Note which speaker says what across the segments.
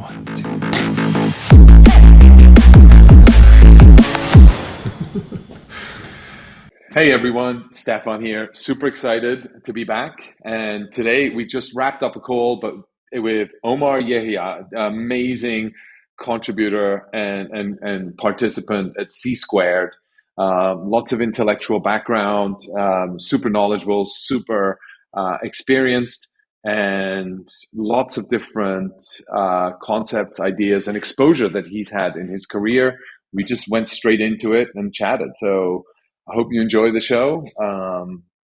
Speaker 1: One, two. Hey everyone, Stefan here. Super excited to be back. And today we just wrapped up a call, but with Omar Yehia, amazing contributor and participant at C Squared. Lots of intellectual background, super knowledgeable, super experienced, and lots of different concepts, ideas, and exposure that he's had in his career. We just went straight into it and chatted. So I hope you enjoy the show.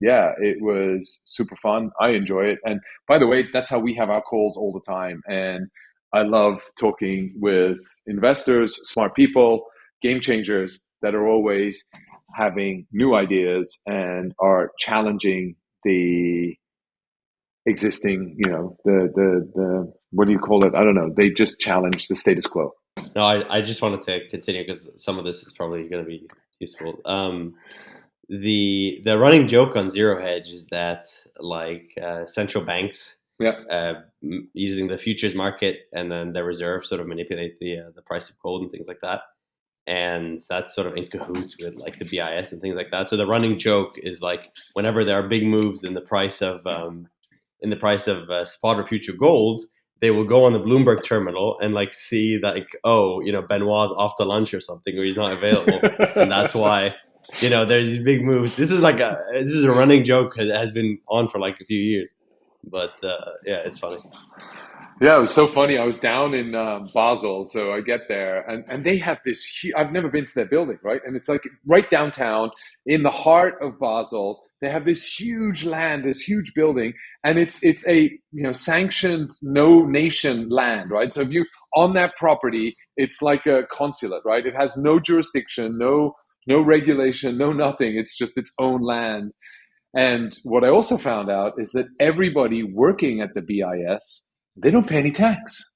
Speaker 1: Yeah, it was super fun. I enjoy it. And by the way, that's how we have our calls all the time. And I love talking with investors, smart people, game changers that are always having new ideas and are challenging the existing, the what do you call it? I don't know. They just challenge the status quo.
Speaker 2: No, I just wanted to continue because some of this is probably going to be useful. The running joke on zero hedge is that central banks using the futures market and then the reserve sort of manipulate the price of gold and things like that, and that's sort of in cahoots with like the BIS and things like that. So the running joke is like whenever there are big moves in the price of spot or future gold, they will go on the Bloomberg terminal and like see that, like, Benoit's off to lunch or something, or he's not available, and that's why there's these big moves. This is a running joke that has been on for like a few years, but it's funny.
Speaker 1: Yeah, it was so funny. I was down in Basel, so I get there, and they have this. I've never been to their building, right? And it's like right downtown in the heart of Basel. They have this huge land, this huge building, and it's a sanctioned no nation land, right? So if you on that property, it's like a consulate, right? It has no jurisdiction, no regulation, no nothing. It's just its own land. And what I also found out is that everybody working at the BIS, they don't pay any tax.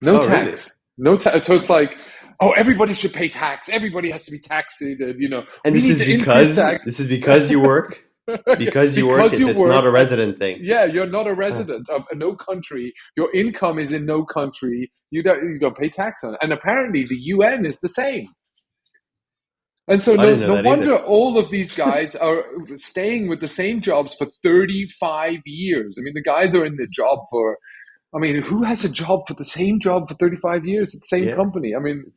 Speaker 1: No tax. Really? No tax. So it's like, everybody should pay tax. Everybody has to be taxed. And
Speaker 2: this is because you work. Because you work, it's not a resident thing.
Speaker 1: Yeah, you're not a resident of no country. Your income is in no country. You don't pay tax on it. And apparently the UN is the same. And so no wonder all of these guys are staying with the same jobs for 35 years. I mean, the guys are in the job for, who has a job for the same job for 35 years at the same company? I mean,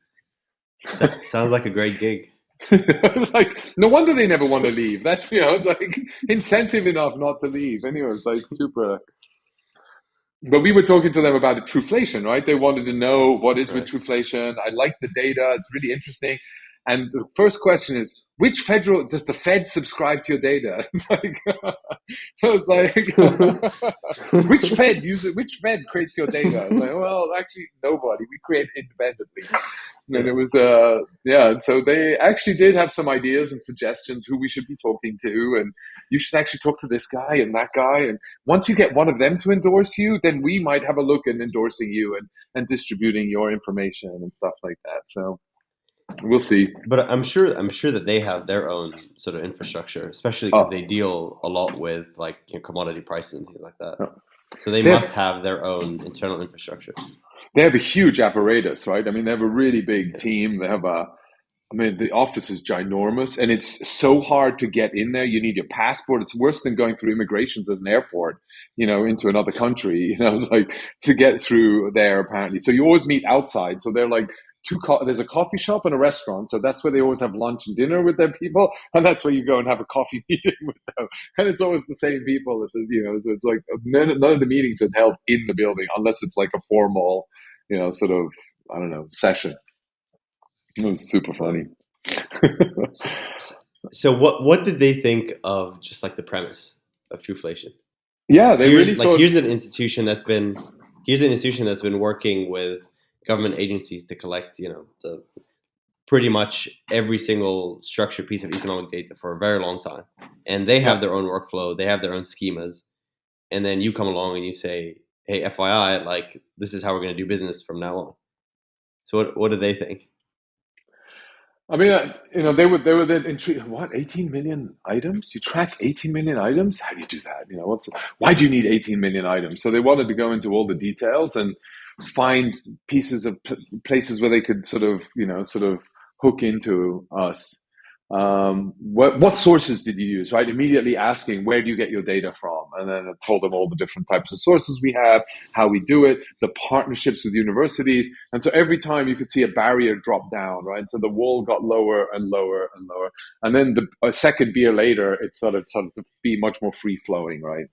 Speaker 2: sounds like a great gig.
Speaker 1: It's like, no wonder they never want to leave. That's, it's like incentive enough not to leave. Anyway, it's like super. But we were talking to them about Truflation, right? They wanted to know what is with Truflation. I like the data. It's really interesting. And the first question is, does the Fed subscribe to your data? It's like, which Fed creates your data? I was like, well, actually, nobody. We create independently. And it was, so they actually did have some ideas and suggestions who we should be talking to. And you should actually talk to this guy and that guy. And once you get one of them to endorse you, then we might have a look at endorsing you and distributing your information and stuff like that. So we'll see.
Speaker 2: But I'm sure that they have their own sort of infrastructure, especially because they deal a lot with like commodity prices and things like that. So they must have their own internal infrastructure.
Speaker 1: They have a huge apparatus, right? I mean, they have a really big team. They have the office is ginormous, and it's so hard to get in there. You need your passport. It's worse than going through immigrations at an airport, into another country. It's like to get through there apparently. So you always meet outside. So they're like there's a coffee shop and a restaurant. So that's where they always have lunch and dinner with their people. And that's where you go and have a coffee meeting with them. And it's always the same people. So it's like none of the meetings are held in the building unless it's like a formal, sort of, I don't know, session. It was super funny.
Speaker 2: So what did they think of just like the premise of Truflation?
Speaker 1: Yeah, they really thought,
Speaker 2: here's an institution that's been working with government agencies to collect, the pretty much every single structured piece of economic data for a very long time. And they have their own workflow, they have their own schemas. And then you come along and you say, hey, FYI, like this is how we're going to do business from now on. So what do they think?
Speaker 1: I mean, they were then intrigued. What, 18 million items? You track 18 million items? How do you do that? Why do you need 18 million items? So they wanted to go into all the details, and find pieces of places where they could sort of hook into us. What sources did you use, right? Immediately asking, where do you get your data from? And then I told them all the different types of sources we have, how we do it, the partnerships with universities. And so every time you could see a barrier drop down, right? So the wall got lower and lower and lower. And then a second beer later, it started to be much more free flowing, right?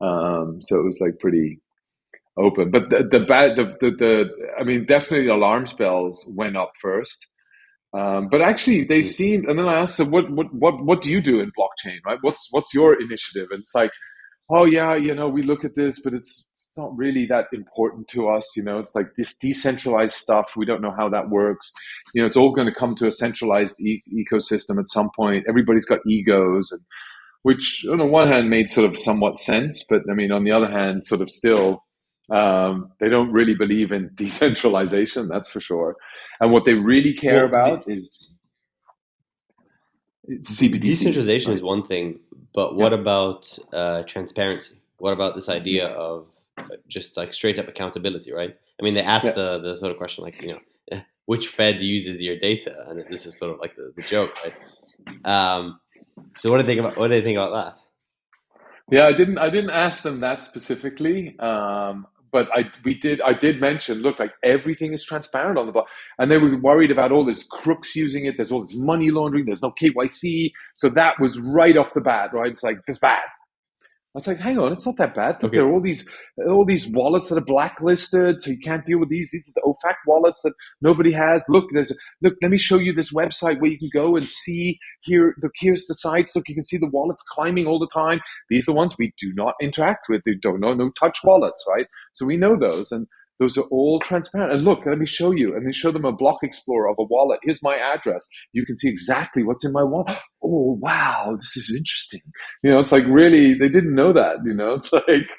Speaker 1: So it was like pretty open. But I mean, definitely alarm bells went up first. But actually, they seemed, and then I asked them, what do you do in blockchain, right? What's your initiative? And it's like, oh yeah, we look at this, but it's not really that important to us. It's like this decentralized stuff. We don't know how that works. It's all going to come to a centralized ecosystem at some point. Everybody's got egos, and which on the one hand made sort of somewhat sense, but I mean, on the other hand, sort of still, they don't really believe in decentralization, that's for sure. And what they really care about is CBDCs.
Speaker 2: Decentralization is one thing, but what about transparency? What about this idea of just like straight up accountability, right? I mean, they asked the sort of question like, which Fed uses your data, and this is sort of like the joke, right? So what do they think about that?
Speaker 1: Yeah, I didn't ask them that specifically, but I did mention, look, like everything is transparent on the block, and they were worried about all this crooks using it. There's all this money laundering. There's no KYC, so that was right off the bat, right? It's like, this bad. I was like, hang on, it's not that bad. Look, there are all these wallets that are blacklisted, so you can't deal with these. These are the OFAC wallets that nobody has. Look, let me show you this website where you can go and see here. Look, here's the sites. Look, you can see the wallets climbing all the time. These are the ones we do not interact with. They don't know, no touch wallets, right? So we know those, and those are all transparent. And look, let me show you. And they show them a block explorer of a wallet. Here's my address. You can see exactly what's in my wallet. Oh, wow, this is interesting. It's like, really, they didn't know that. It's like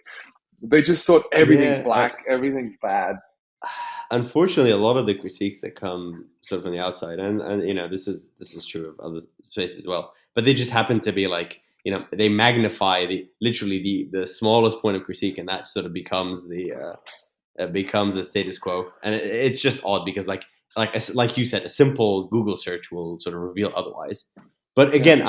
Speaker 1: they just thought everything's black, everything's bad.
Speaker 2: Unfortunately, a lot of the critiques that come sort of from the outside, and this is true of other spaces as well, but they just happen to be like, they magnify the smallest point of critique, and that sort of becomes the status quo. And it's just odd because like you said, a simple Google search will sort of reveal otherwise. But again,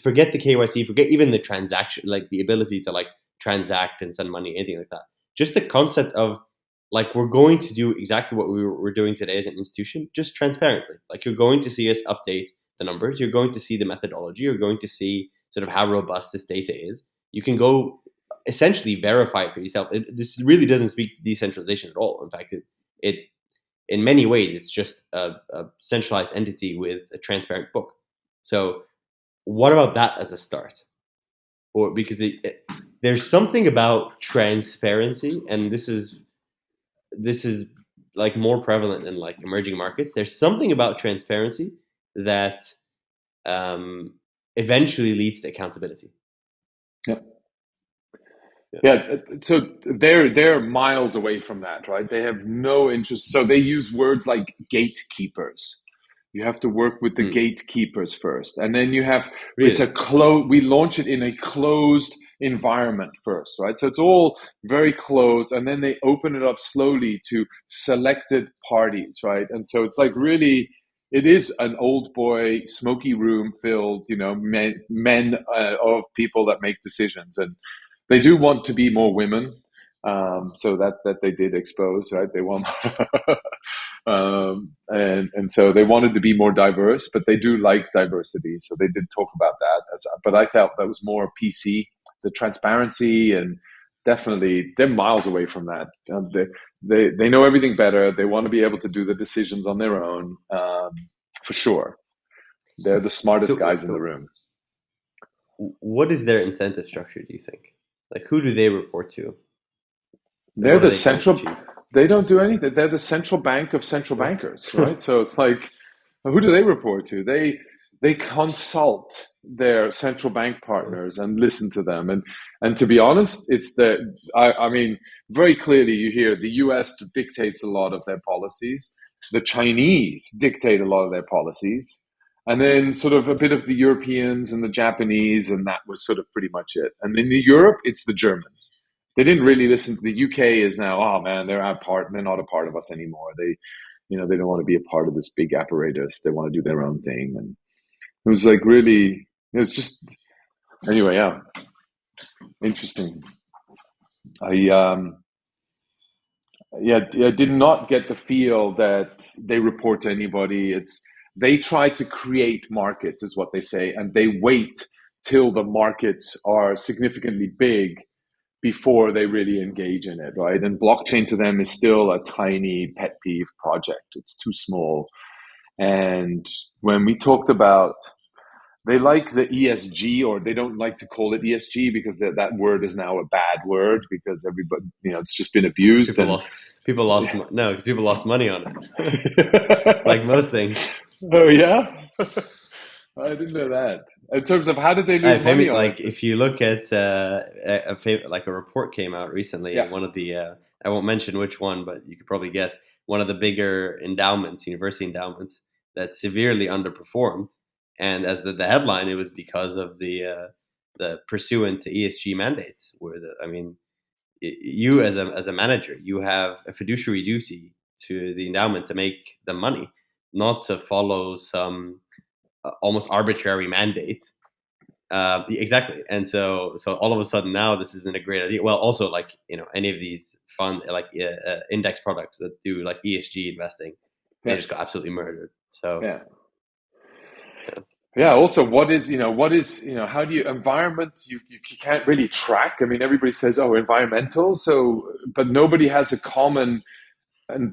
Speaker 2: forget the KYC, forget even the transaction, like the ability to like transact and send money, anything like that. Just the concept of like, we're going to do exactly what we're doing today as an institution, just transparently. Like, you're going to see us update the numbers. You're going to see the methodology. You're going to see sort of how robust this data is. You can go essentially verify it for yourself. This really doesn't speak to decentralization at all. In fact, it in many ways, it's just a centralized entity with a transparent book. So what about that as a start? Or because there's something about transparency, and this is like more prevalent in like emerging markets. There's something about transparency that eventually leads to accountability.
Speaker 1: Yeah, so they're miles away from that, right? They have no interest. So they use words like gatekeepers. You have to work with the gatekeepers first, and then you have we launch it in a closed environment first, right? So it's all very closed, and then they open it up slowly to selected parties, right? And so it's like, really, it is an old boy smoky room filled, men of people that make decisions, and they do want to be more women, so that they did expose, right? They want, and so they wanted to be more diverse, but they do like diversity, so they did talk about that. But I felt that was more PC, the transparency, and definitely they're miles away from that. They know everything better. They want to be able to do the decisions on their own, for sure. They're the smartest guys in the room.
Speaker 2: What is their incentive structure, do you think? Like, who do they report to?
Speaker 1: They're the central. They don't do anything. They're the central bank of central bankers, right? So it's like, who do they report to? They consult their central bank partners and listen to them. And to be honest, it's I mean, very clearly you hear the US dictates a lot of their policies. The Chinese dictate a lot of their policies. And then sort of a bit of the Europeans and the Japanese, and that was sort of pretty much it. And in Europe, it's the Germans. They didn't really listen. The UK is now, oh man, they're not a part of us anymore. They don't want to be a part of this big apparatus. They want to do their own thing. And it was like really, it was just, anyway, yeah, interesting. I, I did not get the feel that they report to anybody. They try to create markets, is what they say, and they wait till the markets are significantly big before they really engage in it, right? And blockchain to them is still a tiny pet peeve project. It's too small. And when we talked about, they like the ESG, or they don't like to call it ESG because that word is now a bad word because everybody, it's just been abused.
Speaker 2: People lost money on it, like most things.
Speaker 1: Oh yeah, I didn't know that. In terms of how did they lose money on it?
Speaker 2: If you look at a report came out recently, one of the I won't mention which one, but you could probably guess, one of the bigger endowments, university endowments, that severely underperformed. And as the headline, it was because of the pursuant to ESG mandates. You as a manager, you have a fiduciary duty to the endowment to make the money, not to follow some almost arbitrary mandate. Exactly. And so all of a sudden now this isn't a great idea. Well, also any of these fund index products that do like ESG investing, they just got absolutely murdered. So
Speaker 1: yeah. Also, how do you environment? You can't really track. I mean, everybody says, oh, environmental. But nobody has a common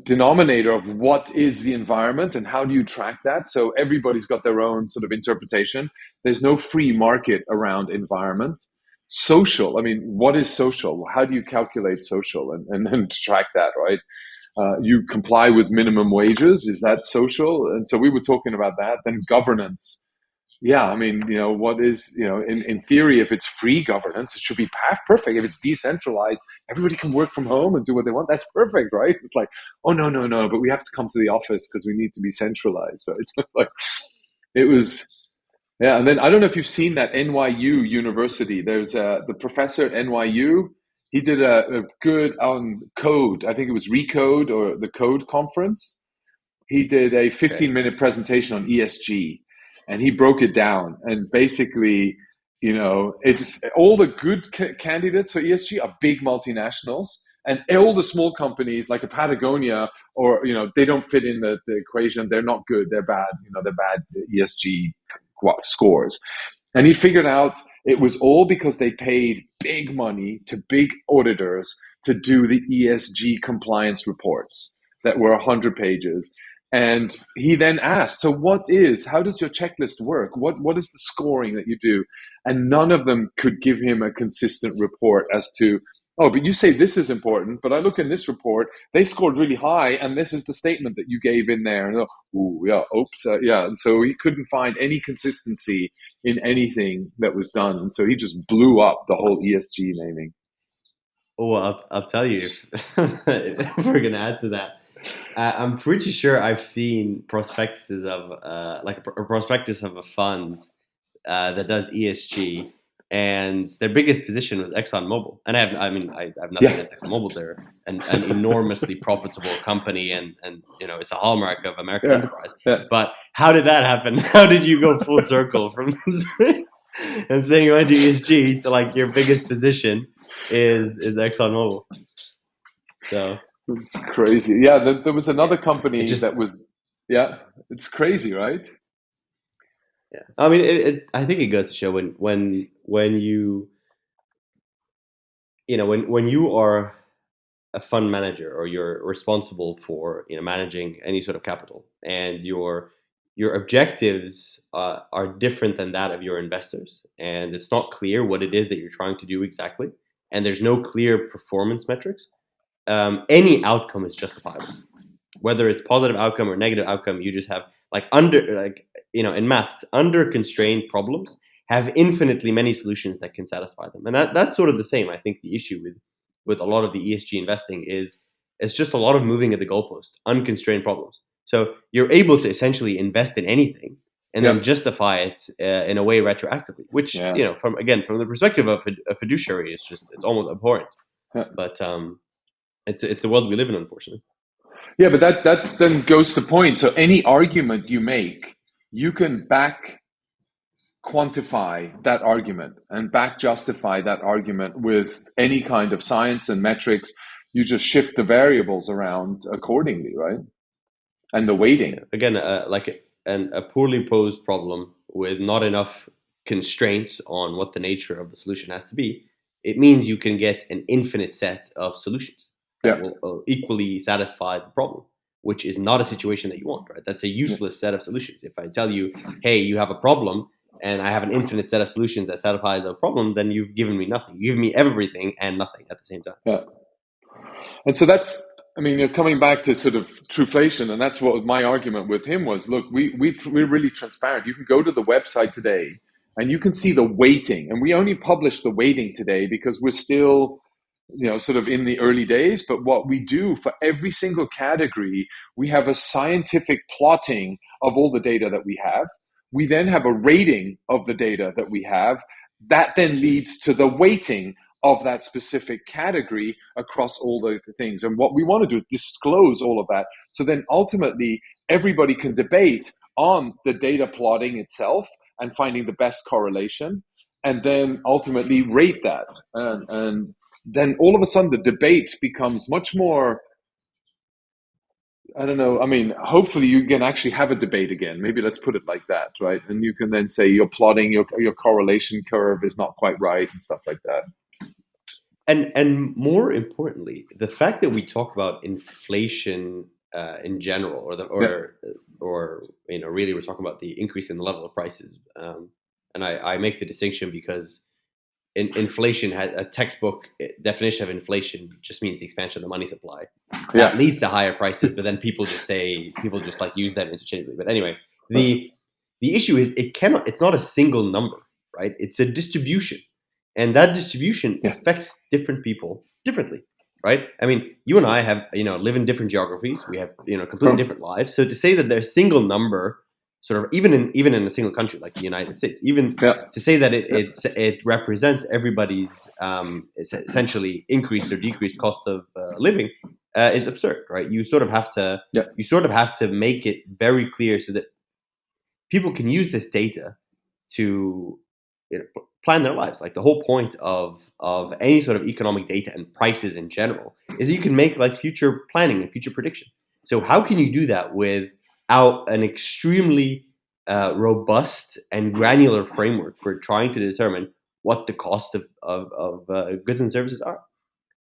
Speaker 1: denominator of what is the environment and how do you track that. So everybody's got their own sort of interpretation. There's no free market around environment. Social. I mean, what is social? How do you calculate social and track that, right? You comply with minimum wages. Is that social? And so we were talking about that. Then governance. Yeah, I mean, what is, in theory, if it's free governance, it should be perfect. If it's decentralized, everybody can work from home and do what they want. That's perfect, right? It's like, oh, no, but we have to come to the office because we need to be centralized, right? It's like, it was, yeah. And then I don't know if you've seen that NYU University. There's the professor at NYU. He did a good on code. I think it was Recode or the Code conference. He did a 15-minute presentation on ESG. And he broke it down, and basically, it's all the good candidates for ESG are big multinationals, and all the small companies like a Patagonia, or they don't fit in the equation. They're not good. They're bad. They're bad ESG scores. And he figured out it was all because they paid big money to big auditors to do the ESG compliance reports that were 100 pages. And he then asked, so how does your checklist work? What is the scoring that you do? And none of them could give him a consistent report as to, oh, but you say this is important, but I looked in this report, they scored really high, and this is the statement that you gave in there. And and so he couldn't find any consistency in anything that was done. And so he just blew up the whole ESG naming.
Speaker 2: Oh, I'll tell you, if we're going to add to that. I'm pretty sure I've seen prospectuses of a prospectus of a fund that does ESG, and their biggest position was ExxonMobil. And I have nothing against ExxonMobil. They're an enormously profitable company, and it's a hallmark of American enterprise. Yeah. But how did that happen? How did you go full circle from I'm saying you went to ESG to like your biggest position is ExxonMobil? So.
Speaker 1: It's crazy. Yeah, there was another company that was, it's crazy, right?
Speaker 2: Yeah, I mean, I think it goes to show when you when you are a fund manager, or you're responsible for managing any sort of capital, and your objectives are different than that of your investors, and it's not clear what it is that you're trying to do exactly, and there's no clear performance metrics. Any outcome is justifiable, whether it's positive outcome or negative outcome. You just have in maths, under constrained problems have infinitely many solutions that can satisfy them, and that's sort of the same. I think the issue with a lot of the ESG investing is it's just a lot of moving at the goalpost, unconstrained problems. So you're able to essentially invest in anything and then justify it in a way retroactively, which from the perspective of a fiduciary, it's almost abhorrent. But it's the world we live in, unfortunately.
Speaker 1: Yeah, but that then goes to the point. So any argument you make, you can back quantify that argument and back justify that argument with any kind of science and metrics. You just shift the variables around accordingly, right? And the weighting.
Speaker 2: Again, a poorly posed problem with not enough constraints on what the nature of the solution has to be, it means you can get an infinite set of solutions that
Speaker 1: Yeah.
Speaker 2: will equally satisfy the problem, which is not a situation that you want, right? That's a useless set of solutions. If I tell you, hey, you have a problem, and I have an infinite set of solutions that satisfy the problem, then you've given me nothing. You give me everything and nothing at the same time.
Speaker 1: Yeah. And so that's, I mean, you're coming back to sort of Truflation, and that's what my argument with him was. Look, we're really transparent. You can go to the website today, and you can see the weighting. And we only publish the weighting today because we're still, sort of in the early days. But what we do for every single category, we have a scientific plotting of all the data that we have. We then have a rating of the data that we have. That then leads to the weighting of that specific category across all the things. And what we want to do is disclose all of that. So then ultimately, everybody can debate on the data plotting itself and finding the best correlation, and then ultimately rate that. And then all of a sudden, the debate becomes much more, I don't know. I mean, hopefully you can actually have a debate again. Maybe let's put it like that, right? And you can then say you're plotting, your correlation curve is not quite right and stuff like that.
Speaker 2: And more importantly, the fact that we talk about inflation in general, or really we're talking about the increase in the level of prices. And I make the distinction because inflation had a textbook definition of inflation just means the expansion of the money supply. That leads to higher prices, but then people just like use them interchangeably. But anyway, the issue is it's not a single number, right? It's a distribution. And that distribution affects different people differently, right? I mean, you and I have, live in different geographies. We have, completely different lives. So to say that there's a single number, sort of even in a single country like the United States, even to say that it represents everybody's essentially increased or decreased cost of living is absurd, right? You sort of have to make it very clear so that people can use this data to plan their lives. Like the whole point of any sort of economic data and prices in general is that you can make like future planning and future prediction. So how can you do that without an extremely robust and granular framework for trying to determine what the cost of goods and services are?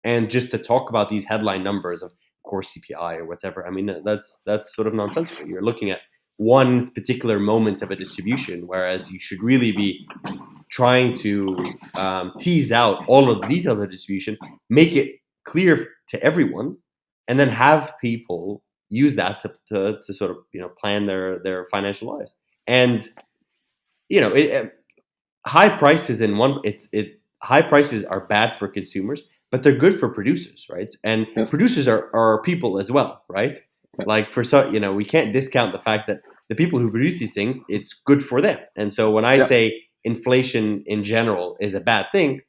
Speaker 2: And just to talk about these headline numbers of core CPI or whatever, I mean, that's sort of nonsensical. You're looking at one particular moment of a distribution, whereas you should really be trying to tease out all of the details of the distribution, make it clear to everyone, and then have people use that to sort of plan their financial lives. And high prices high prices are bad for consumers, but they're good for producers, right? And producers are people as well, right? Like we can't discount the fact that the people who produce these things, it's good for them. And so when I say inflation in general is a bad thing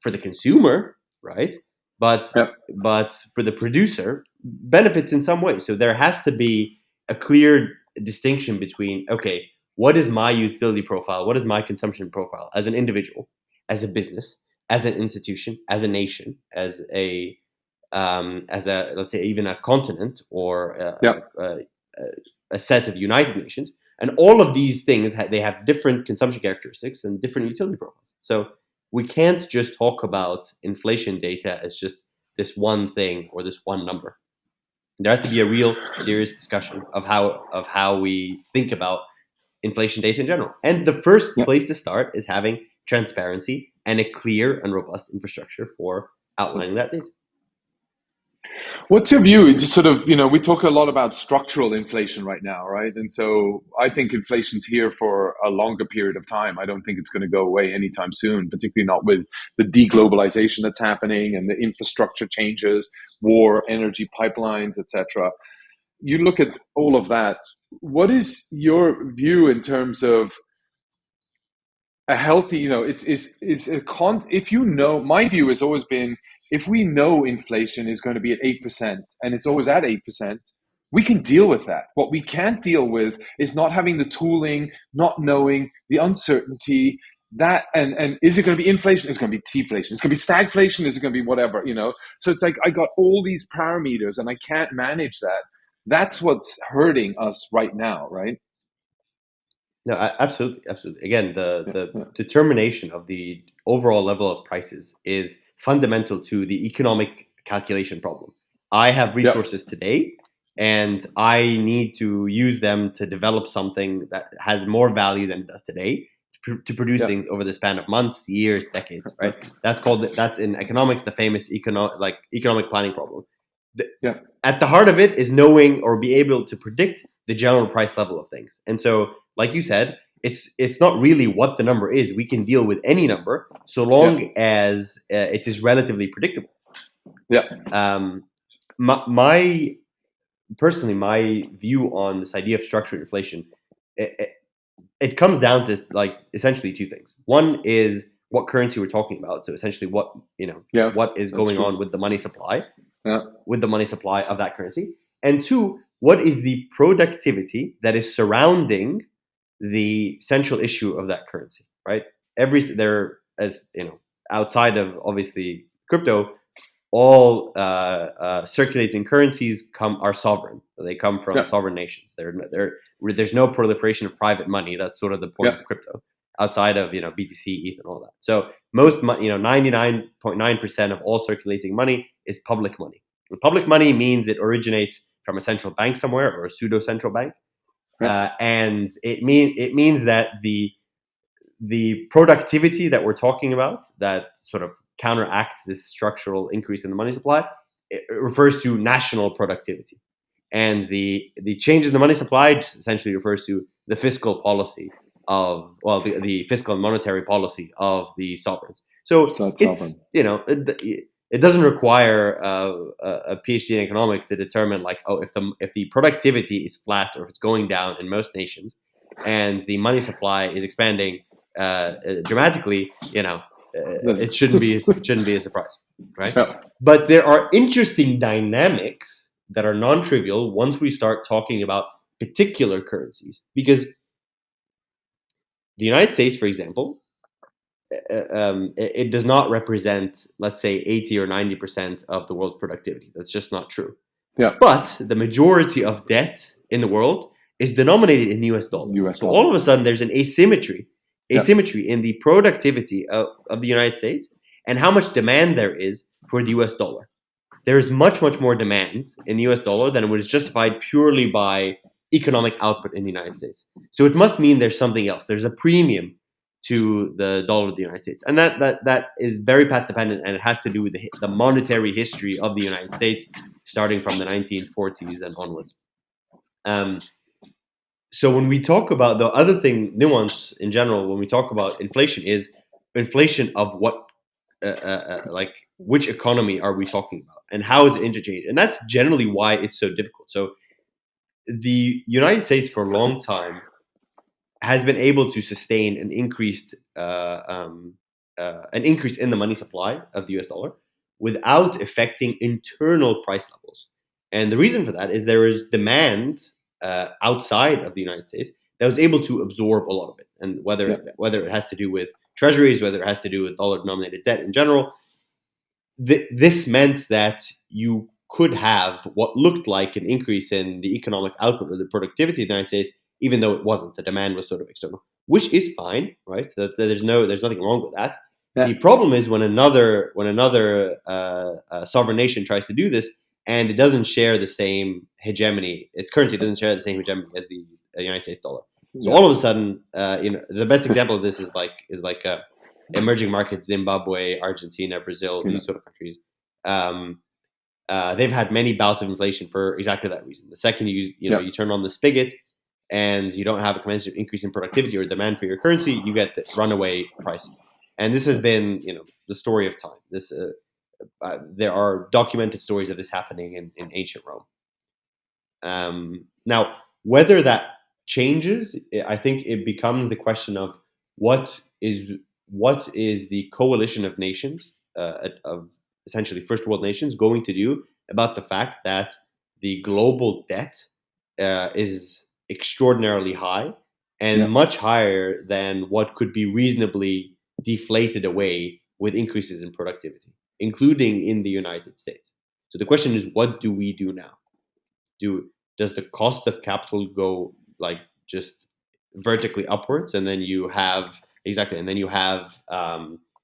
Speaker 2: for the consumer, right? But for the producer, benefits in some way. So there has to be a clear distinction between, okay, what is my utility profile? What is my consumption profile as an individual, as a business, as an institution, as a nation, as a let's say even a continent or a set of United Nations, and all of these things they have different consumption characteristics and different utility profiles. So we can't just talk about inflation data as just this one thing or this one number. There has to be a real serious discussion of how we think about inflation data in general. And the first place to start is having transparency and a clear and robust infrastructure for outlining that data.
Speaker 1: What's your view? Just sort of, we talk a lot about structural inflation right now, right? And so I think inflation's here for a longer period of time. I don't think it's going to go away anytime soon, particularly not with the deglobalization that's happening and the infrastructure changes, war, energy pipelines, etc. You look at all of that. What is your view in terms of a healthy, my view has always been if we know inflation is going to be at 8% and it's always at 8%, we can deal with that. What we can't deal with is not having the tooling, not knowing the uncertainty. That and is it going to be inflation? Is it going to be deflation? Is it going to be stagflation? Is it going to be whatever? So it's like I got all these parameters and I can't manage that. That's what's hurting us right now, right?
Speaker 2: No, absolutely, absolutely. Again, the determination of the overall level of prices is fundamental to the economic calculation problem. I have resources today, and I need to use them to develop something that has more value than it does today to produce things over the span of months, years, decades. Right? That's in economics the famous economic planning problem. At the heart of it is knowing or be able to predict the general price level of things. And so, like you said, it's not really what the number is. We can deal with any number so long as it is relatively predictable. My view on this idea of structured inflation, it comes down to essentially two things. One is what currency we're talking about. So essentially what is going on with the money supply. With the money supply of that currency. And two, what is the productivity that is surrounding the central issue of that currency, right? Outside of obviously crypto, all circulating currencies are sovereign. They come from sovereign nations. There's no proliferation of private money. That's sort of the point of crypto. Outside of BTC, ETH, and all that. So most 99.9% of all circulating money is public money. And public money means it originates from a central bank somewhere or a pseudo central bank, and it means that the productivity that we're talking about that sort of counteracts this structural increase in the money supply, it refers to national productivity, and the change in the money supply just essentially refers to the fiscal policy of the fiscal and monetary policy of the sovereigns. So it's it doesn't require a PhD in economics to determine if the productivity is flat or if it's going down in most nations, and the money supply is expanding dramatically. It shouldn't be a surprise, right? But there are interesting dynamics that are non-trivial once we start talking about particular currencies, because the United States, for example, it does not represent, let's say, 80 or 90% of the world's productivity. That's just not true. But the majority of debt in the world is denominated in US dollar. So all of a sudden, there's an asymmetry in the productivity of the United States and how much demand there is for the US dollar. There is much, much more demand in the US dollar than it was justified purely by economic output in the United States. So it must mean there's something else. There's a premium to the dollar of the United States. And that is very path dependent, and it has to do with the monetary history of the United States, starting from the 1940s and onwards. So when we talk about the other thing, nuance in general, when we talk about inflation, is inflation of what, which economy are we talking about, and how is it interchanged? And that's generally why it's so difficult. So the United States for a long time has been able to sustain an increase in the money supply of the US dollar without affecting internal price levels. And the reason for that is there is demand outside of the United States that was able to absorb a lot of it. And whether it has to do with treasuries, whether it has to do with dollar-denominated debt in general, this meant that you could have what looked like an increase in the economic output or the productivity of the United States, even though it wasn't. The demand was sort of external, which is fine, right? There's nothing wrong with that. The problem is when another sovereign nation tries to do this, and it doesn't share the same hegemony. Its currency doesn't share the same hegemony as the United States dollar. So all of a sudden, the best example of this is emerging markets: Zimbabwe, Argentina, Brazil, these sort of countries. They've had many bouts of inflation for exactly that reason. The second you turn on the spigot and you don't have a commensurate increase in productivity or demand for your currency, you get the runaway prices. And this has been, the story of time. There are documented stories of this happening in ancient Rome. Now, whether that changes, I think it becomes the question of what is the coalition of nations of essentially first world nations going to do about the fact that the global debt is extraordinarily high and much higher than what could be reasonably deflated away with increases in productivity, including in the United States. So the question is, what do we do now? Does the cost of capital go like just vertically upwards, and then you have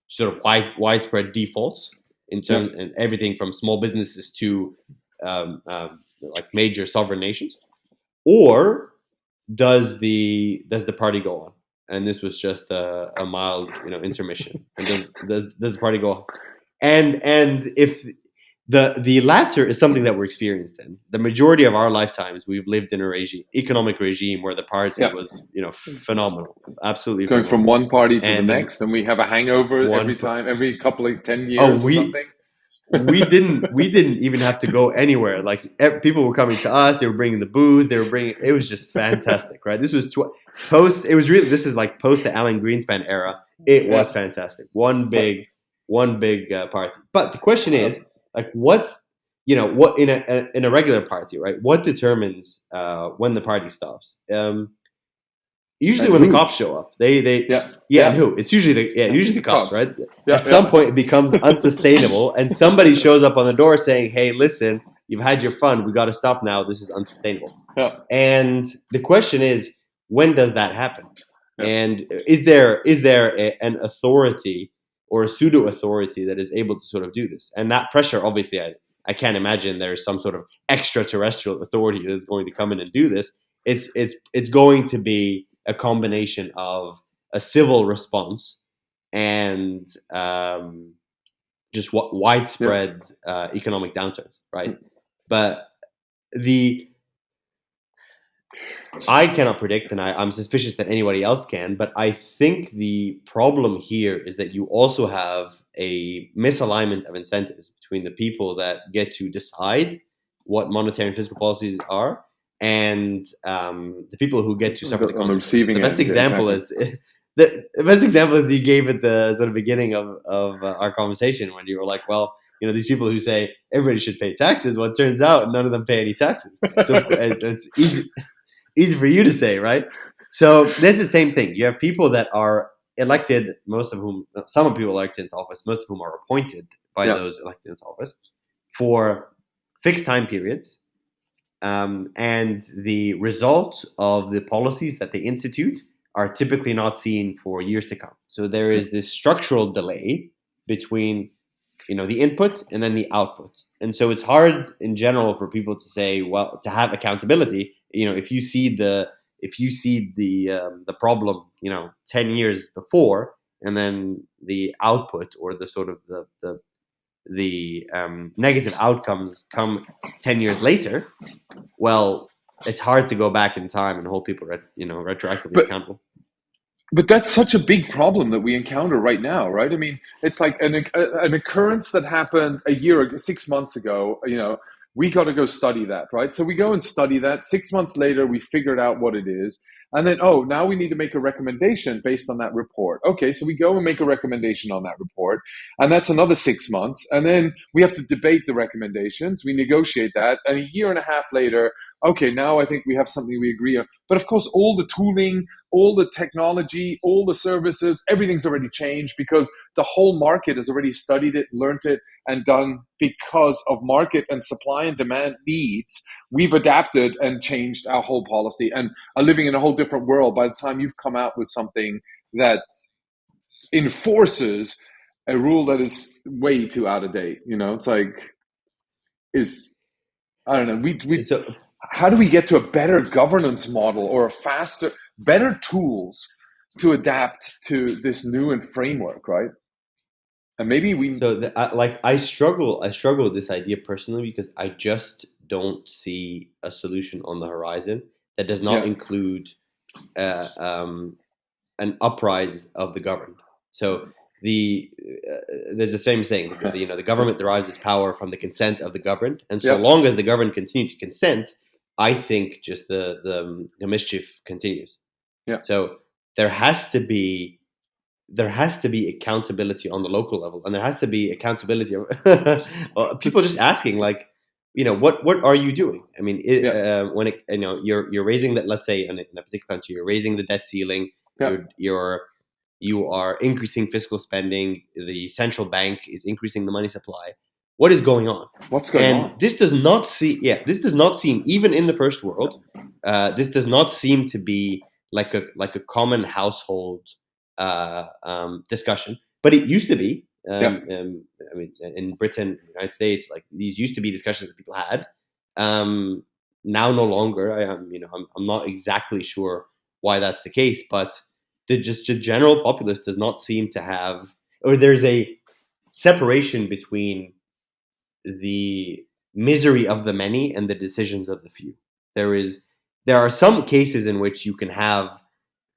Speaker 2: sort of widespread defaults in terms and everything from small businesses to like major sovereign nations, or does the party go on? And this was just a mild intermission. And does the party go on? And if the latter is something that we're experienced in. The majority of our lifetimes, we've lived in a economic regime where the party was, phenomenal, absolutely
Speaker 1: going
Speaker 2: phenomenal.
Speaker 1: From one party to the next, and we have a hangover every couple of 10 years or something.
Speaker 2: we didn't even have to go anywhere. Like people were coming to us, they were bringing the booze, it was just fantastic, right? This was this is like post the Alan Greenspan era. It was fantastic. One big party. But the question is, like, what in a regular party, right? What determines when the party stops? Usually when the cops show up, and who? It's usually the cops, right? At some point it becomes unsustainable, and somebody shows up on the door saying, "Hey, listen, you've had your fun. We got to stop now. This is unsustainable." And the question is, when does that happen? And is there an authority or a pseudo authority that is able to sort of do this? And that pressure, obviously, I can't imagine there's some sort of extraterrestrial authority that's going to come in and do this. It's going to be a combination of a civil response and just widespread economic downturns, right? But I cannot predict, and I'm suspicious that anybody else can, but I think the problem here is that you also have a misalignment of incentives between the people that get to decide what monetary and fiscal policies are and the people who get to suffer the consequences. The best example is you gave at the sort of beginning of our conversation when you were like, well, these people who say everybody should pay taxes, well, it turns out none of them pay any taxes. So it's easy for you to say, right? So there's the same thing. You have people that are elected, some of people elected into office, most of whom are appointed by those elected into office for fixed time periods. And the results of the policies that they institute are typically not seen for years to come. So there is this structural delay between the input and then the output. And so it's hard in general for people to say, well, to have accountability. If you see the problem 10 years before, and then the output or the sort of the negative outcomes come 10 years later, well, it's hard to go back in time and hold people retroactively accountable.
Speaker 1: But that's such a big problem that we encounter right now, right? I mean, it's like an occurrence that happened 6 months ago. We got to go study that, right? So we go and study that. 6 months later, we figured out what it is. And then, now we need to make a recommendation based on that report. Okay, so we go and make a recommendation on that report. And that's another 6 months. And then we have to debate the recommendations. We negotiate that. And a year and a half later, okay, now I think we have something we agree on. But of course, all the tooling, all the technology, all the services, everything's already changed because the whole market has already studied it, learned it, and done because of market and supply and demand needs. We've adapted and changed our whole policy and are living in a whole different world by the time you've come out with something that enforces a rule that is way too out of date. It's like, I don't know. How do we get to a better governance model or better tools to adapt to this new framework, right? And maybe we.
Speaker 2: So I struggle with this idea personally because I just don't see a solution on the horizon that does not include an uprise of the governed. So there's the same saying, the government derives its power from the consent of the governed, and so long as the governed continue to consent, I think just the mischief continues. So there has to be there has to be accountability on the local level, and there has to be accountability of people just asking, like, what are you doing? I mean, when you're raising that, let's say in a particular country, you're raising the debt ceiling, you are increasing fiscal spending, the central bank is increasing the money supply. What is going on?
Speaker 1: What's going on?
Speaker 2: This does not seem, even in the first world, this does not seem to be like a common household discussion, but it used to be. I mean, in Britain, United States, like these used to be discussions that people had. Now, no longer. I'm not exactly sure why that's the case, but the general populace does not seem to have, or there's a separation between the misery of the many and the decisions of the few. There are some cases in which you can have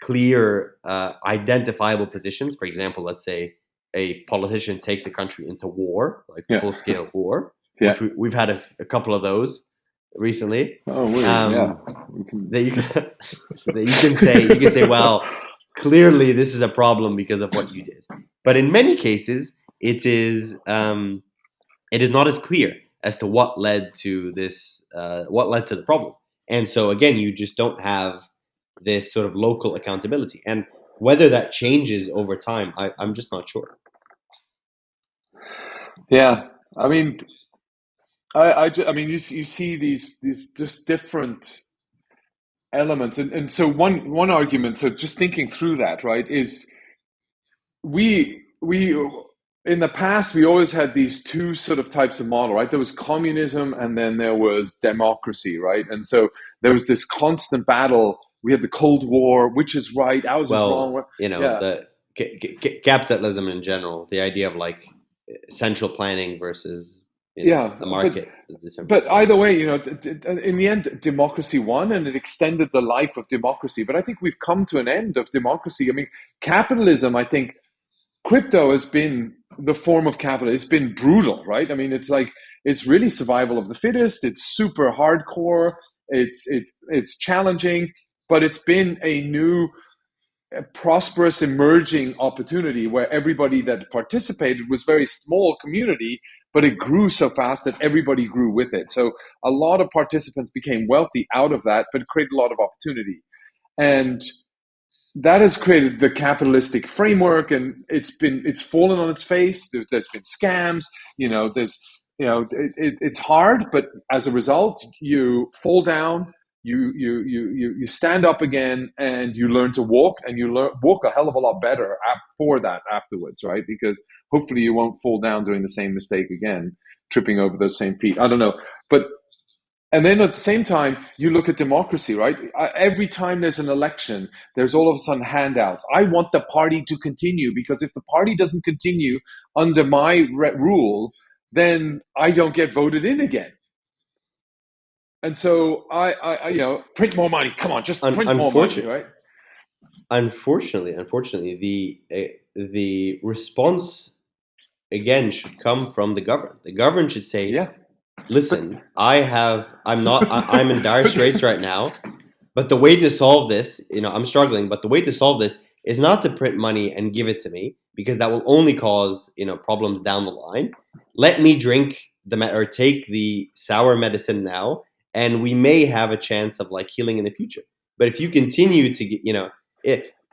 Speaker 2: clear, identifiable positions. For example, let's say a politician takes a country into war, like full-scale war, which we've had a couple of those recently.
Speaker 1: Oh, weird.
Speaker 2: That you can say, well, clearly this is a problem because of what you did. But in many cases, it is not as clear as to what led to this, what led to the problem. And so again, you just don't have this sort of local accountability, and whether that changes over time, I'm just not sure.
Speaker 1: Yeah, I mean, I mean, you see these just different elements, and so one argument. So just thinking through that, right, is we in the past we always had these two sort of types of model, right? There was communism, and then there was democracy, right? And so there was this constant battle. We had the Cold War, which is right, ours is wrong.
Speaker 2: The capitalism in general, the idea of like central planning versus the market.
Speaker 1: But either way, in the end, democracy won, and it extended the life of democracy. But I think we've come to an end of democracy. I mean, capitalism, I think crypto has been the form of capital. It's been brutal, right? I mean, it's really survival of the fittest. It's super hardcore. It's challenging, but it's been a new, prosperous, emerging opportunity where everybody that participated was very small community, but it grew so fast that everybody grew with it. So a lot of participants became wealthy out of that, but it created a lot of opportunity. And that has created the capitalistic framework, and it's fallen on its face. There's been scams, it's hard, but as a result, you fall down, you stand up again, and you learn to walk, and you walk a hell of a lot better for that afterwards, right? Because hopefully you won't fall down doing the same mistake again, tripping over those same feet. I don't know, and then at the same time, you look at democracy, right? Every time there's an election, there's all of a sudden handouts. I want the party to continue, because if the party doesn't continue under my rule, then I don't get voted in again. And so I print more money. Come on, just print more money, right?
Speaker 2: Unfortunately, the response again should come from the government. The government should say, listen, I'm in dire straits right now, but the way to solve this, I'm struggling, but the way to solve this is not to print money and give it to me, because that will only cause, problems down the line. Let me drink or take the sour medicine now, and we may have a chance of like healing in the future. But if you continue to get,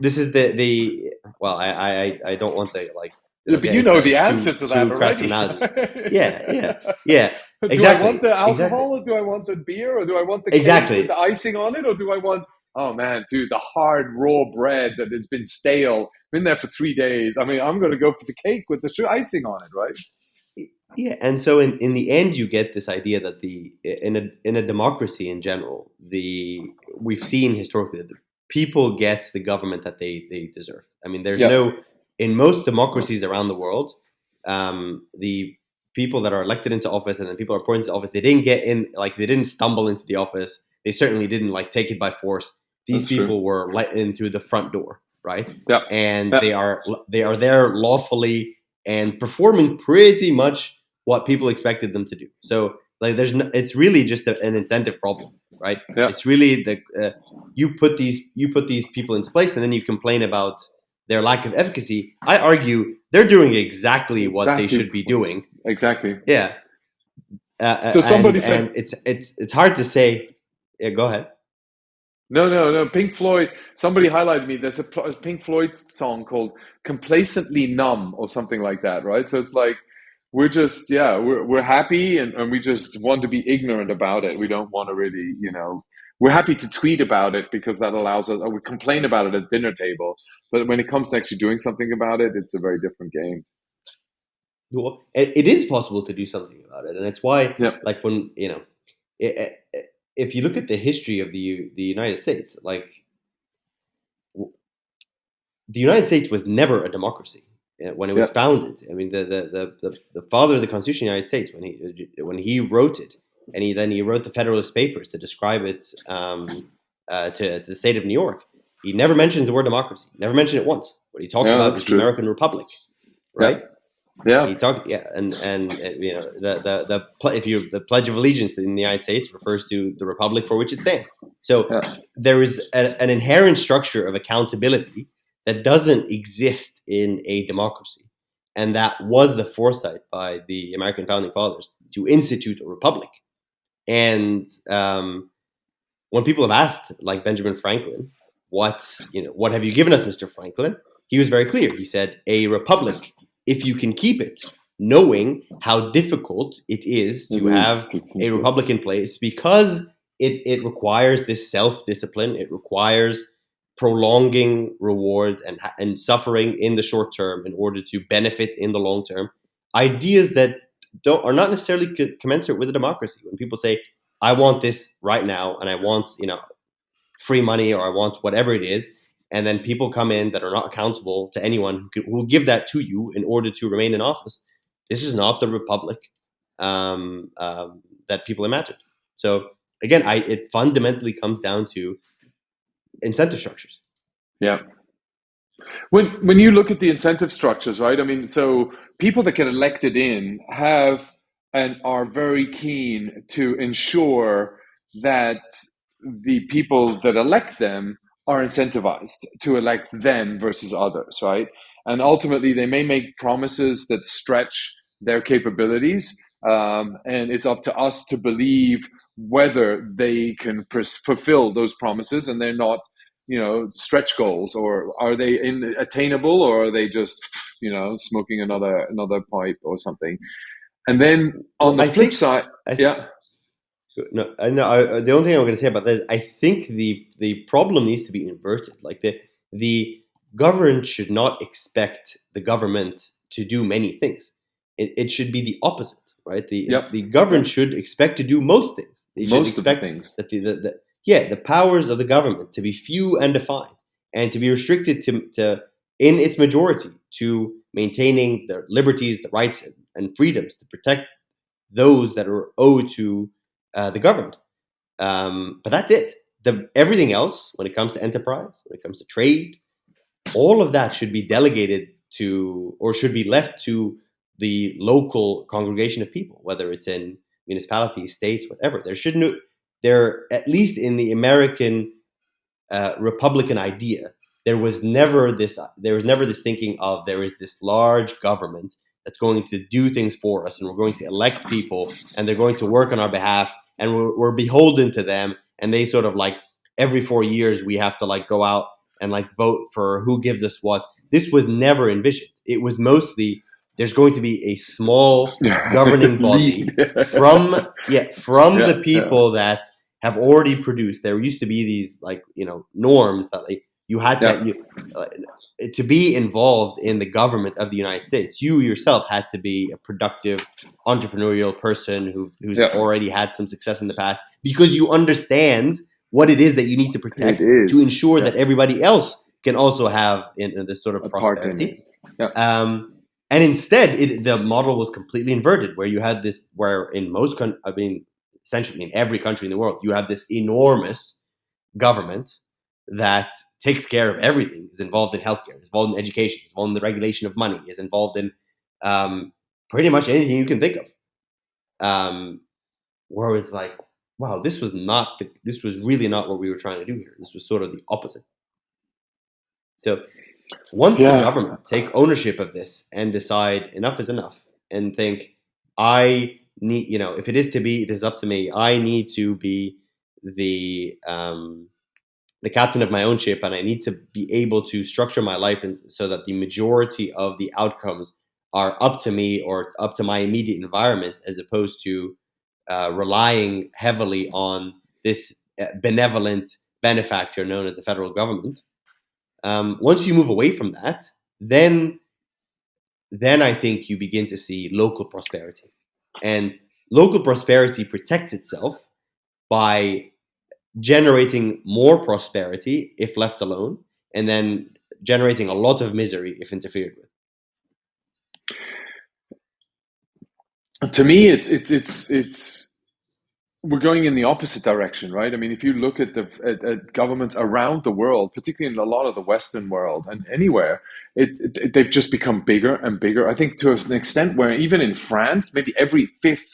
Speaker 2: this is I don't want to like.
Speaker 1: But the answer to that already.
Speaker 2: Yeah. Exactly.
Speaker 1: Do I want the alcohol, or do I want the beer, or do I want the cake with the icing on it, or do I want, oh man, dude, the hard raw bread that has been stale, been there for 3 days? I mean, I'm going to go for the cake with the icing on it, right?
Speaker 2: Yeah, and so in the end, you get this idea that in a democracy in general, we've seen historically that the people get the government that they deserve. I mean, there's in most democracies around the world, the people that are elected into office and then people are appointed to office, they didn't get in, like they didn't stumble into the office. They certainly didn't like take it by force. These people were let in through the front door, right?
Speaker 1: Yeah.
Speaker 2: And they are there lawfully and performing pretty much what people expected them to do. So like it's really just an incentive problem, right? Yeah. It's really you put these people into place, and then you complain about their lack of efficacy, I argue they're doing exactly what they should be doing.
Speaker 1: Exactly.
Speaker 2: Yeah.
Speaker 1: So somebody said,
Speaker 2: and it's hard to say. Yeah, go ahead.
Speaker 1: no. Pink Floyd. Somebody highlighted me. There's a Pink Floyd song called "Complacently Numb" or something like that, right? So it's like we're just, we're happy and we just want to be ignorant about it. We don't want to really, we're happy to tweet about it because that allows us. Or we complain about it at dinner table, but when it comes to actually doing something about it, it's a very different game.
Speaker 2: Well, it is possible to do something about it, and it's why,
Speaker 1: Yeah.
Speaker 2: like when if you look at the history of the United States, like the United States was never a democracy when it was founded. I mean, the father of the Constitution of the United States, when he wrote it, and he wrote the Federalist Papers to describe it to the state of New York, he never mentioned the word democracy. Never mentioned it once. What he talks about is the American Republic, right?
Speaker 1: Yeah.
Speaker 2: He talked, and the Pledge of Allegiance in the United States refers to the republic for which it stands. So there is an inherent structure of accountability that doesn't exist in a democracy, and that was the foresight by the American founding fathers to institute a republic. And when people have asked, like Benjamin Franklin, what have you given us, Mr. Franklin? He was very clear. He said, a republic, if you can keep it, knowing how difficult it is to have a republic in place, because it requires this self-discipline, it requires prolonging reward and suffering in the short term in order to benefit in the long term. Ideas that are not necessarily commensurate with a democracy. When people say, I want this right now, and I want free money, or I want whatever it is, and then people come in that are not accountable to anyone who will give that to you in order to remain in office. This is not the republic that people imagined. So again, it fundamentally comes down to incentive structures.
Speaker 1: Yeah. When you look at the incentive structures, right? I mean, so people that get elected in have and are very keen to ensure that the people that elect them are incentivized to elect them versus others, right? And ultimately, they may make promises that stretch their capabilities, and it's up to us to believe whether they can fulfill those promises and they're not stretch goals, or are they attainable, or are they just smoking another pipe or something. And then on the flip side,
Speaker 2: No, the only thing I'm going to say about that is I think the problem needs to be inverted. Like the government should not expect the government to do many things. It should be the opposite, right? The government should expect to do most things. They should expect
Speaker 1: things.
Speaker 2: That the powers of the government to be few and defined, and to be restricted to in its majority to maintaining their liberties, the rights and freedoms, to protect those that are owed to the government. But that's it. Everything else, when it comes to enterprise, when it comes to trade, all of that should be delegated to, or should be left to, the local congregation of people, whether it's in municipalities, states, whatever. There, at least in the American Republican idea, there was never this thinking of there is this large government that's going to do things for us, and we're going to elect people, and they're going to work on our behalf, and we're beholden to them, and they sort of like every 4 years we have to like go out and like vote for who gives us what. This was never envisioned. It was mostly there's going to be a small governing body from the people that have already produced. There used to be these norms that you had to be involved in the government of the United States. You yourself had to be a productive, entrepreneurial person who's already had some success in the past, because you understand what it is that you need to protect to ensure that everybody else can also have in this sort of prosperity. And instead, the model was completely inverted, where you had this, where in essentially in every country in the world, you have this enormous government that takes care of everything, is involved in healthcare, is involved in education, is involved in the regulation of money, is involved in pretty much anything you can think of. Where it's like, wow, this was really not what we were trying to do here. This was sort of the opposite. So Once the
Speaker 1: Yeah.
Speaker 2: government take ownership of this and decide enough is enough, and think, I need, if it is to be, it is up to me. I need to be the captain of my own ship, and I need to be able to structure my life so that the majority of the outcomes are up to me or up to my immediate environment, as opposed to relying heavily on this benevolent benefactor known as the federal government. Once you move away from that, then I think you begin to see local prosperity, and local prosperity protects itself by generating more prosperity if left alone, and then generating a lot of misery if interfered with.
Speaker 1: To me, it's we're going in the opposite direction, right? I mean, if you look at at governments around the world, particularly in a lot of the Western world and anywhere, they've just become bigger and bigger. I think to an extent where even in France, maybe every fifth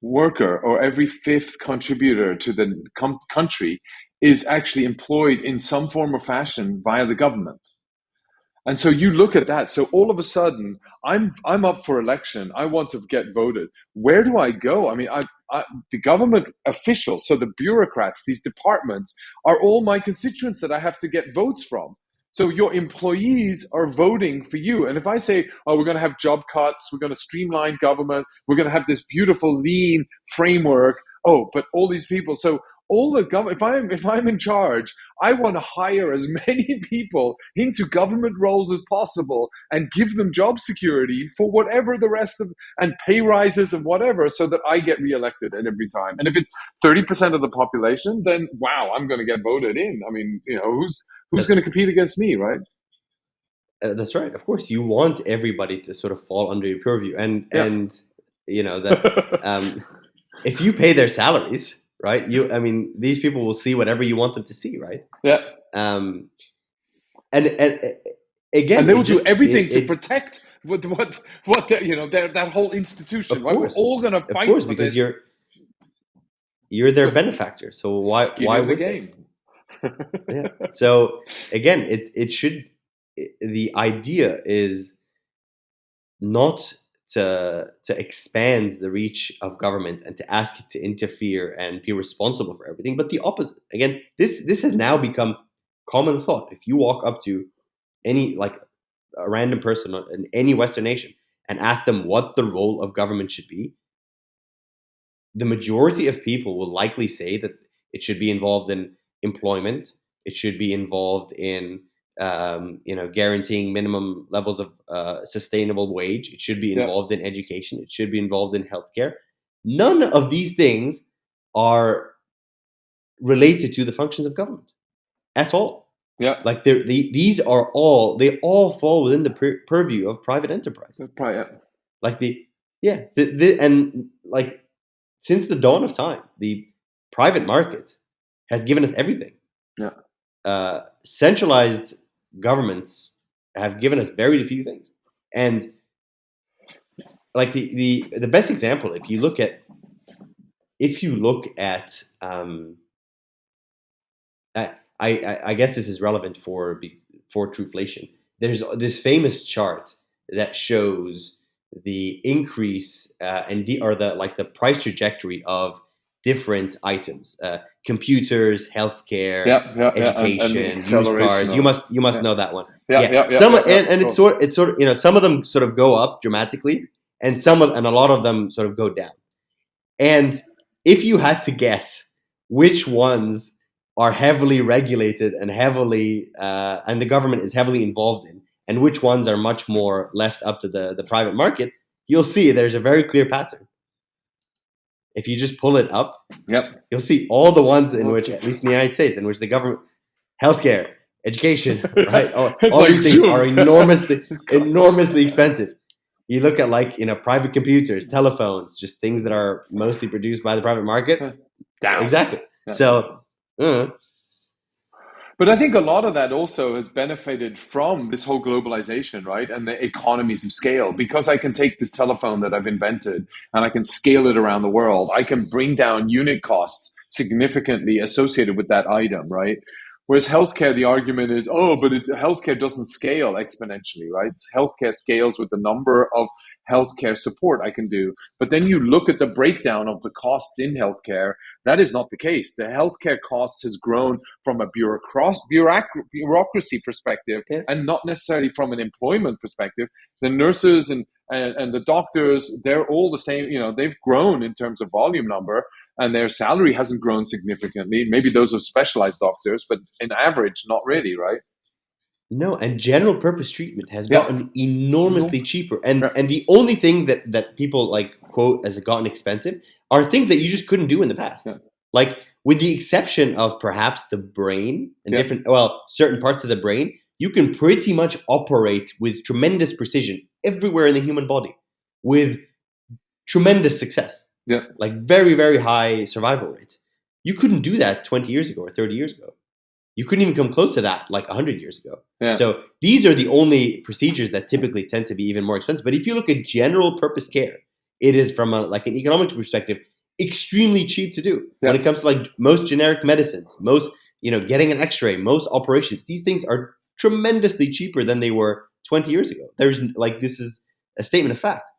Speaker 1: worker or every fifth contributor to the country is actually employed in some form or fashion via the government. And so you look at that. So all of a sudden, I'm up for election. I want to get voted. Where do I go? I mean, the government officials, so the bureaucrats, these departments, are all my constituents that I have to get votes from. So your employees are voting for you. And if I say, oh, we're going to have job cuts, we're going to streamline government, we're going to have this beautiful lean framework. Oh, but all these people. So all the government, if I'm in charge, I want to hire as many people into government roles as possible and give them job security for whatever the rest of, and pay rises and whatever, so that I get reelected at every time. And if it's 30% of the population, then wow, I'm going to get voted in. I mean, who's going to compete against me, right?
Speaker 2: That's right. Of course, you want everybody to sort of fall under your purview, and that if you pay their salaries, right? These people will see whatever you want them to see, right?
Speaker 1: Yeah.
Speaker 2: And again,
Speaker 1: and they will do everything to protect what that whole institution.
Speaker 2: Of
Speaker 1: right?
Speaker 2: course,
Speaker 1: we're all going to fight.
Speaker 2: Of course, because you're their benefactor. So why would
Speaker 1: game?
Speaker 2: Yeah. So again, it should. The idea is not to expand the reach of government and to ask it to interfere and be responsible for everything, but the opposite. Again, this has now become common thought. If you walk up to any, like, a random person in any Western nation and ask them what the role of government should be, the majority of people will likely say that it should be involved in employment, it should be involved in guaranteeing minimum levels of sustainable wage. It should be involved in education. It should be involved in healthcare. None of these things are related to the functions of government at all.
Speaker 1: Yeah,
Speaker 2: like these are all fall within the purview of private enterprise. Like and like since the dawn of time, the private market has given us everything.
Speaker 1: Yeah.
Speaker 2: Centralized governments have given us very few things, and like the best example, if you look at I guess this is relevant for Truflation. There's this famous chart that shows the increase the price trajectory of different items, computers, healthcare, education,
Speaker 1: and
Speaker 2: used cars. You must know that one. It's sort of some of them sort of go up dramatically, and a lot of them sort of go down. And if you had to guess which ones are heavily regulated and and the government is heavily involved in, and which ones are much more left up to the private market, you'll see there's a very clear pattern. If you just pull it up, you'll see all the ones in which, at least in the United States, in which the government, healthcare, education, right, all these things are enormously expensive. You look at private computers, telephones, just things that are mostly produced by the private market.
Speaker 1: Down.
Speaker 2: Exactly. Yeah. So.
Speaker 1: But I think a lot of that also has benefited from this whole globalization, right? And the economies of scale. Because I can take this telephone that I've invented and I can scale it around the world, I can bring down unit costs significantly associated with that item, right? Whereas healthcare, the argument is, oh, but healthcare doesn't scale exponentially, right? Healthcare scales with the number of healthcare support I can do. But then you look at the breakdown of the costs in healthcare, that is not the case. The healthcare costs has grown from a bureaucracy perspective
Speaker 2: Yeah.
Speaker 1: and not necessarily from an employment perspective. The nurses and the doctors, they're all the same. They've grown in terms of volume number, and their salary hasn't grown significantly. Maybe those are specialized doctors, but in average, not really, right?
Speaker 2: No, and general purpose treatment has
Speaker 1: Yeah.
Speaker 2: gotten enormously cheaper. And
Speaker 1: Yeah.
Speaker 2: and the only thing that people like quote as gotten expensive are things that you just couldn't do in the past.
Speaker 1: Yeah.
Speaker 2: Like with the exception of perhaps the brain and
Speaker 1: Yeah.
Speaker 2: certain parts of the brain, you can pretty much operate with tremendous precision everywhere in the human body with tremendous success.
Speaker 1: Yeah.
Speaker 2: Like very, very high survival rates. You couldn't do that 20 years ago or 30 years ago. You couldn't even come close to that like 100 years ago.
Speaker 1: Yeah.
Speaker 2: So these are the only procedures that typically tend to be even more expensive. But if you look at general purpose care, it is from an economic perspective extremely cheap to do.
Speaker 1: Yeah.
Speaker 2: When it comes to like most generic medicines, most getting an X-ray, most operations, these things are tremendously cheaper than they were 20 years ago. This is a statement of fact.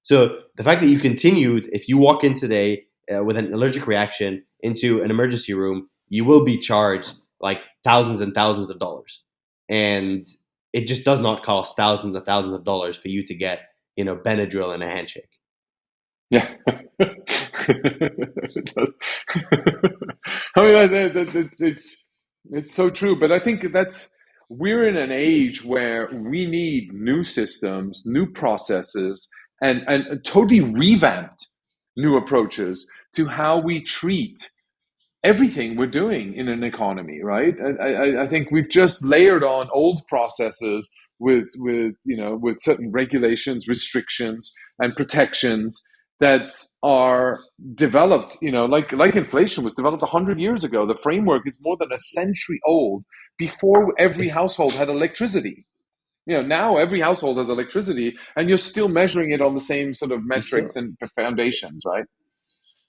Speaker 2: So the fact that you continued, if you walk in today with an allergic reaction into an emergency room, you will be charged like thousands and thousands of dollars. And it just does not cost thousands and thousands of dollars for you to get, Benadryl and a handshake.
Speaker 1: Yeah. I mean, it's so true. But I think we're in an age where we need new systems, new processes, and totally revamped new approaches to how we treat everything we're doing in an economy, right? I think we've just layered on old processes with certain regulations, restrictions, and protections that are developed, like inflation was developed 100 years ago. The framework is more than a century old before every household had electricity. Now every household has electricity, and you're still measuring it on the same sort of metrics and foundations, right?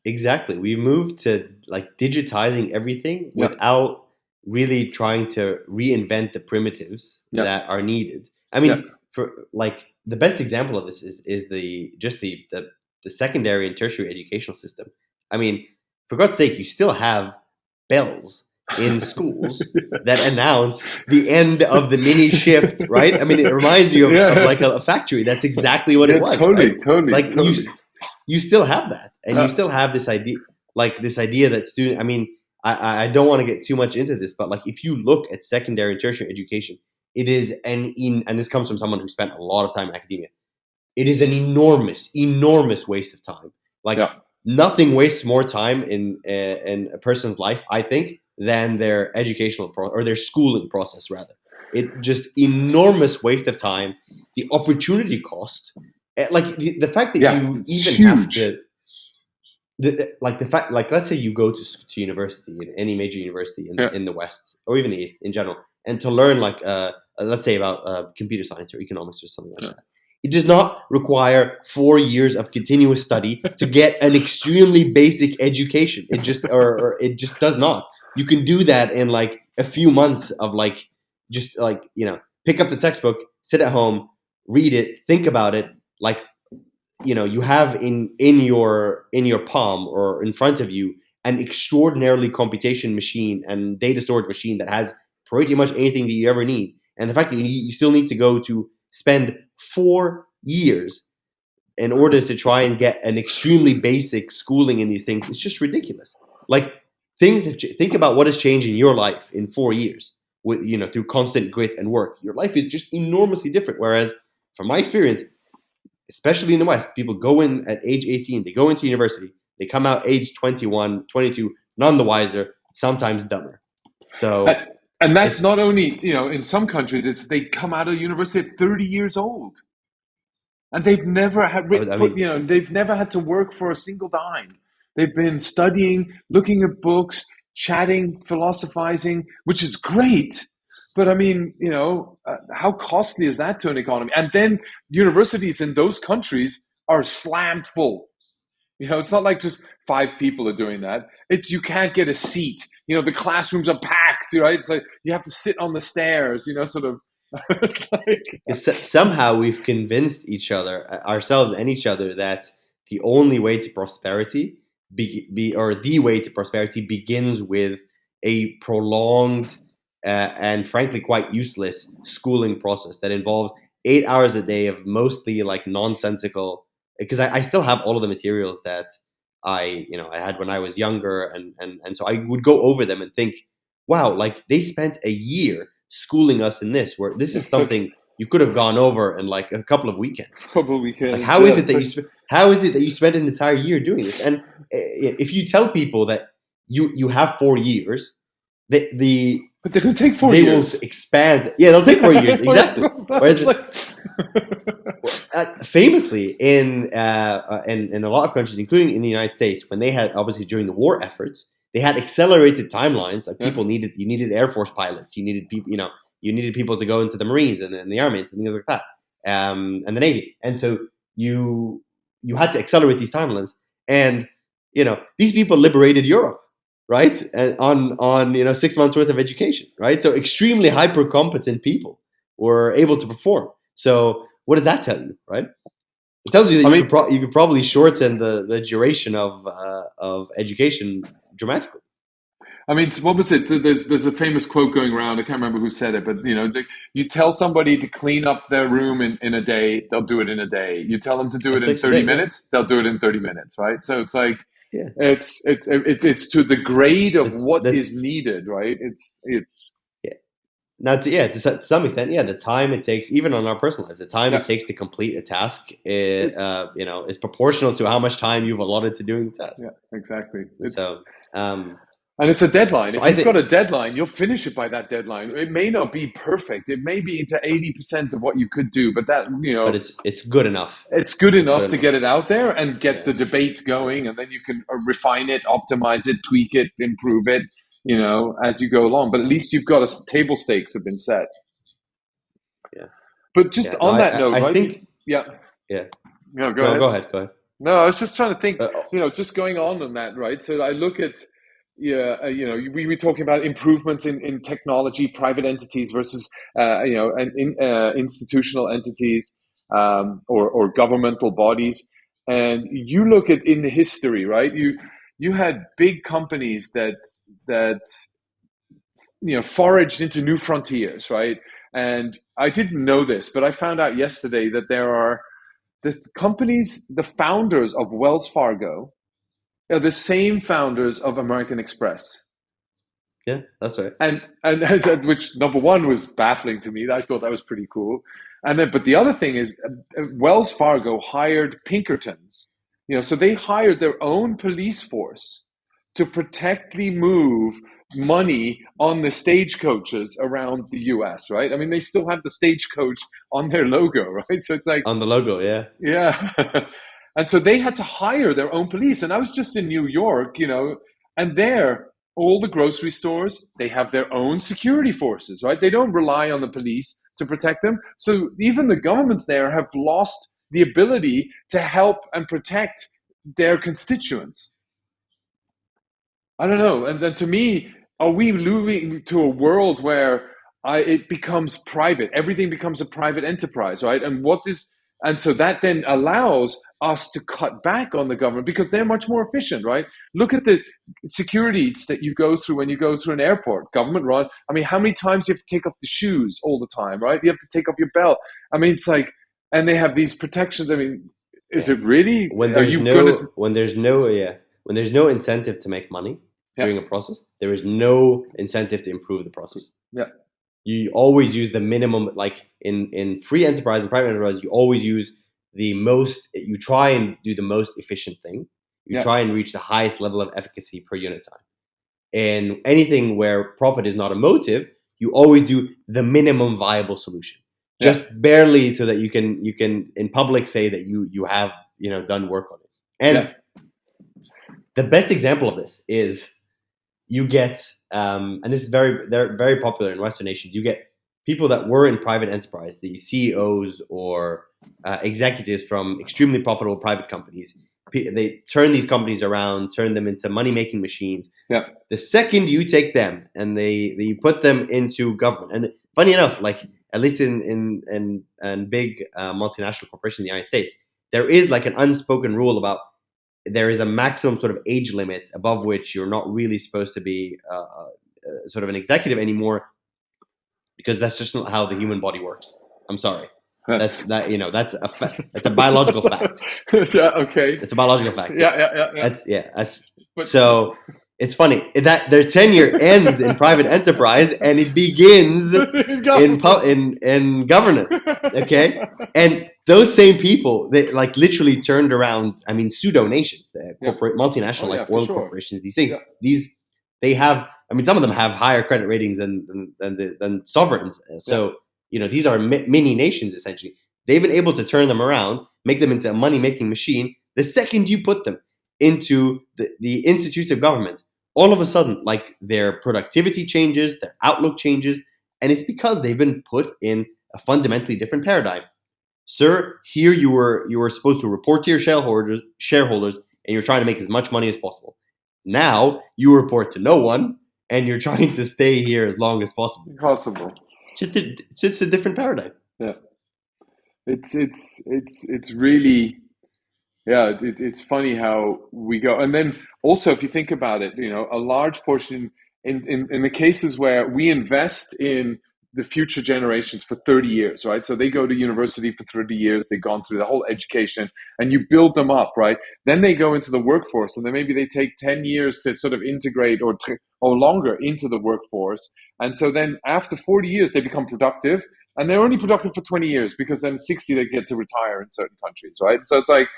Speaker 2: Exactly. We moved to like digitizing everything
Speaker 1: Yeah.
Speaker 2: without really trying to reinvent the primitives
Speaker 1: Yeah.
Speaker 2: that are needed. I mean,
Speaker 1: Yeah.
Speaker 2: for like the best example of this is the secondary and tertiary educational system. I mean, for God's sake, you still have bells in schools that announce the end of the mini shift, right? I mean, it reminds you of like a factory. That's exactly what it was.
Speaker 1: Totally,
Speaker 2: right?
Speaker 1: totally,
Speaker 2: Like
Speaker 1: totally.
Speaker 2: you still have that, and you still have this idea that student. I mean, I don't want to get too much into this, but like if you look at secondary and tertiary education, it is and this comes from someone who spent a lot of time in academia. It is an enormous waste of time. Like nothing wastes more time in a person's life, I think, than their educational or their schooling process. Rather, it just enormous waste of time. The opportunity cost. Like the fact that you even have to, the fact, like let's say you go to university, in any major university in the West or even the East in general, and to learn like let's say about computer science or economics or something like that. It does not require 4 years of continuous study to get an extremely basic education. It just or it just does not. You can do that in like a few months of like just like pick up the textbook, sit at home, read it, think about it. Like you have in your palm or in front of you an extraordinarily computation machine and data storage machine that has pretty much anything that you ever need. And the fact that you still need to go to spend 4 years in order to try and get an extremely basic schooling in these things is just ridiculous. Like think about what has changed in your life in 4 years with through constant grit and work. Your life is just enormously different. Whereas from my experience, especially in the West, people go in at age 18, they go into university, they come out age 21, 22, none the wiser, sometimes dumber. So,
Speaker 1: and that's not only, in some countries, they come out of university at 30 years old. And they've never had, they've never had to work for a single dime. They've been studying, looking at books, chatting, philosophizing, which is great. But I mean, how costly is that to an economy? And then universities in those countries are slammed full. It's not like just 5 people are doing that. You can't get a seat. The classrooms are packed. packed, right? It's like you have to sit on the stairs, sort of.
Speaker 2: Somehow we've convinced ourselves and each other, that the only way to prosperity the way to prosperity begins with a prolonged and frankly quite useless schooling process that involves 8 hours a day of mostly like nonsensical. Because I still have all of the materials that I had when I was younger, and so I would go over them and think, wow, like they spent a year schooling us in this, where this is something you could have gone over in like a couple of weekends. Like, how is it that you spent an entire year doing this? And if you tell people that you have 4 years,
Speaker 1: but they don't take 4
Speaker 2: years. They will expand. Yeah, they'll take 4 years, exactly. Whereas famously in a lot of countries, including in the United States, when they had, obviously during the war efforts, they had accelerated timelines. Like you needed Air Force pilots, you needed people to go into the Marines and the Army and things like that, and the Navy. And so you had to accelerate these timelines. And these people liberated Europe, right? And on 6 months worth of education, right? So extremely hyper competent people were able to perform. So what does that tell you, right? It tells you that you could probably shorten the duration of education dramatically.
Speaker 1: I mean, what was it? There's a famous quote going around. I can't remember who said it, but it's like, you tell somebody to clean up their room in a day, they'll do it in a day. You tell them to do it in 30 minutes, they'll do it in 30 minutes, right? So it's like, it's to the grade of what is needed, right?
Speaker 2: Now, to some extent, the time it takes, even on our personal lives, the time it takes to complete a task is proportional to how much time you've allotted to doing the task.
Speaker 1: Yeah, exactly.
Speaker 2: And
Speaker 1: it's a deadline. So if you've got a deadline, you'll finish it by that deadline. It may not be perfect. It may be to 80% of what you could do, but that,
Speaker 2: But it's good enough.
Speaker 1: It's good enough to get it out there and get the debate going, and then you can refine it, optimize it, tweak it, improve it, as you go along. But at least you've got table stakes have been set.
Speaker 2: Yeah.
Speaker 1: But just on that note,
Speaker 2: I
Speaker 1: right?
Speaker 2: think.
Speaker 1: Yeah.
Speaker 2: No,
Speaker 1: go ahead.
Speaker 2: Go ahead.
Speaker 1: No, I was just trying to think, just going on that, right? So I look at, we were talking about improvements in technology, private entities versus, institutional entities, or governmental bodies. And you look at in the history, right? You had big companies that foraged into new frontiers, right? And I didn't know this, but I found out yesterday that there are the founders of Wells Fargo are the same founders of American Express.
Speaker 2: Yeah, that's right.
Speaker 1: And which, number one, was baffling to me. I thought that was pretty cool. But the other thing is, Wells Fargo hired Pinkertons. So they hired their own police force to protectly move money on the stagecoaches around the U.S., right? I mean, they still have the stagecoach on their logo, right? So it's like
Speaker 2: on the logo, yeah.
Speaker 1: Yeah. And so they had to hire their own police. And I was just in New York, and there, all the grocery stores, they have their own security forces, right? They don't rely on the police to protect them. So even the governments there have lost the ability to help and protect their constituents. I don't know. And then to me, are we moving to a world where it becomes private? Everything becomes a private enterprise, right? And so that then allows us to cut back on the government because they're much more efficient, right? Look at the securities that you go through when you go through an airport, government run. I mean, how many times you have to take off the shoes all the time, right? You have to take off your belt. I mean, it's like, and they have these protections. I mean, is it really?
Speaker 2: When there's no incentive to make money during a process, there is no incentive to improve the process.
Speaker 1: Yeah.
Speaker 2: You always use the minimum, like in free enterprise and private enterprise, you always use you try and do the most efficient thing. You try and reach the highest level of efficacy per unit time. And anything where profit is not a motive, you always do the minimum viable solution. Just barely, so that you can in public say that you have done work on it. And the best example of this is you get, and this is they're very popular in Western nations. You get people that were in private enterprise, the CEOs or executives from extremely profitable private companies. they turn these companies around, turn them into money-making machines.
Speaker 1: Yeah.
Speaker 2: The second you take them and you put them into government, and funny enough, like at least in big multinational corporations in the United States, there is like an unspoken rule about there is a maximum sort of age limit above which you're not really supposed to be sort of an executive anymore, because that's just not how the human body works. I'm sorry. That's a biological fact.
Speaker 1: Yeah, okay.
Speaker 2: It's a biological fact.
Speaker 1: Yeah.
Speaker 2: So it's funny that their tenure ends in private enterprise and it begins in governance. Okay, and those same people, they like literally turned around. I mean, pseudo nations, the corporate multinational oil corporations. These things, they have. I mean, some of them have higher credit ratings than sovereigns. So these are mini nations essentially. They've been able to turn them around, make them into a money-making machine. The second you put them into the institutes of government, all of a sudden, like their productivity changes, their outlook changes, and it's because they've been put in a fundamentally different paradigm. Sir, here you were supposed to report to your shareholders, and you're trying to make as much money as possible. Now you report to no one, and you're trying to stay here as long as possible. It's just a different paradigm.
Speaker 1: Yeah, it's really. Yeah, it's funny how we go. And then also, if you think about it, a large portion in the cases where we invest in the future generations for 30 years, right? So they go to university for 30 years, they've gone through the whole education, and you build them up, right? Then they go into the workforce, and then maybe they take 10 years to sort of integrate or longer into the workforce. And so then after 40 years, they become productive, and they're only productive for 20 years because then at 60, they get to retire in certain countries, right? So it's like,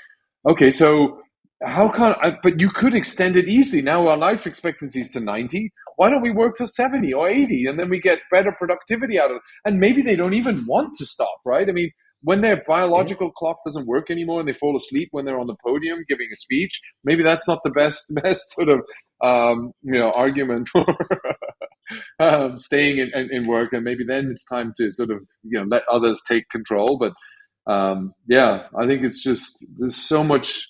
Speaker 1: okay, so but you could extend it easily. Now our life expectancy is to 90. Why don't we work till 70 or 80 and then we get better productivity out of it? And maybe they don't even want to stop, right? I mean, when their biological clock doesn't work anymore and they fall asleep when they're on the podium giving a speech, maybe that's not the best sort of argument for staying in work. And maybe then it's time to sort of let others take control. But I think it's just there's so much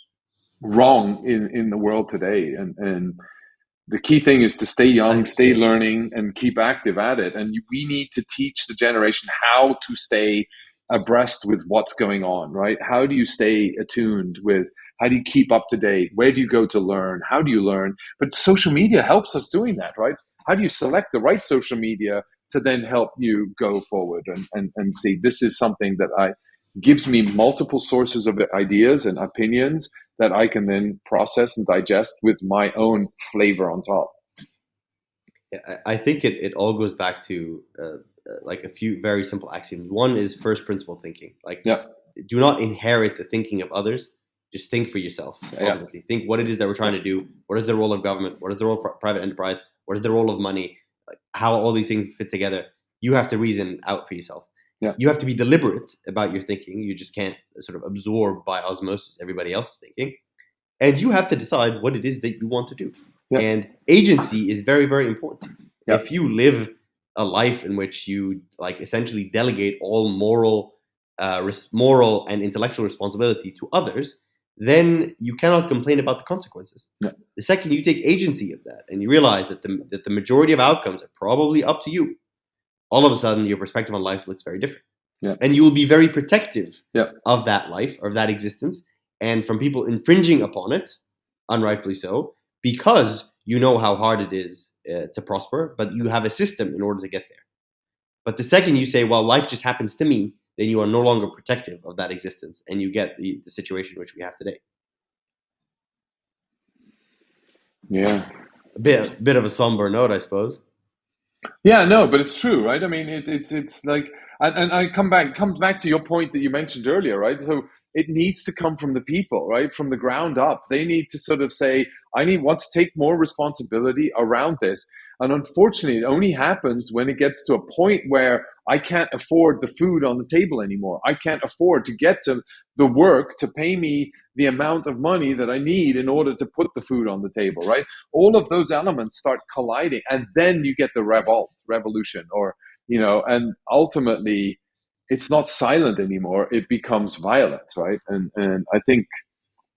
Speaker 1: wrong in the world today, and the key thing is to stay young, stay learning, and keep active at it. And we need to teach the generation how to stay abreast with what's going on, right? How do you stay attuned with, how do you keep up to date? Where do you go to learn? How do you learn? But social media helps us doing that, right? How do you select the right social media to then help you go forward and see this is something that gives me multiple sources of ideas and opinions that I can then process and digest with my own flavor on top.
Speaker 2: Yeah, I think it all goes back to like a few very simple axioms. One is first principle thinking. Like, do not inherit the thinking of others. Just think for yourself. Ultimately, think what it is that we're trying to do. What is the role of government? What is the role of private enterprise? What is the role of money? Like, how all these things fit together. You have to reason out for yourself.
Speaker 1: Yeah.
Speaker 2: You have to be deliberate about your thinking. You just can't sort of absorb by osmosis everybody else's thinking. And you have to decide what it is that you want to do. Yeah. And agency is very, very important. Yeah. If you live a life in which you like essentially delegate all moral and intellectual responsibility to others, then you cannot complain about the consequences.
Speaker 1: Yeah.
Speaker 2: The second you take agency of that and you realize that the majority of outcomes are probably up to you, all of a sudden your perspective on life looks very different.
Speaker 1: Yeah.
Speaker 2: And you will be very protective of that life, or of that existence, and from people infringing upon it, unrightfully so, because you know how hard it is to prosper, but you have a system in order to get there. But the second you say, well, life just happens to me, then you are no longer protective of that existence, and you get the situation which we have today.
Speaker 1: Yeah.
Speaker 2: A bit of a somber note, I suppose.
Speaker 1: Yeah, no, but it's true, right? I mean, it's like, and I come back to your point that you mentioned earlier, right? So it needs to come from the people, right? From the ground up. They need to sort of say, want to take more responsibility around this. And unfortunately, it only happens when it gets to a point where I can't afford the food on the table anymore. I can't afford to get to the work to pay me the amount of money that I need in order to put the food on the table, right? All of those elements start colliding, and then you get the revolution, or, and ultimately it's not silent anymore. It becomes violent, right? And I think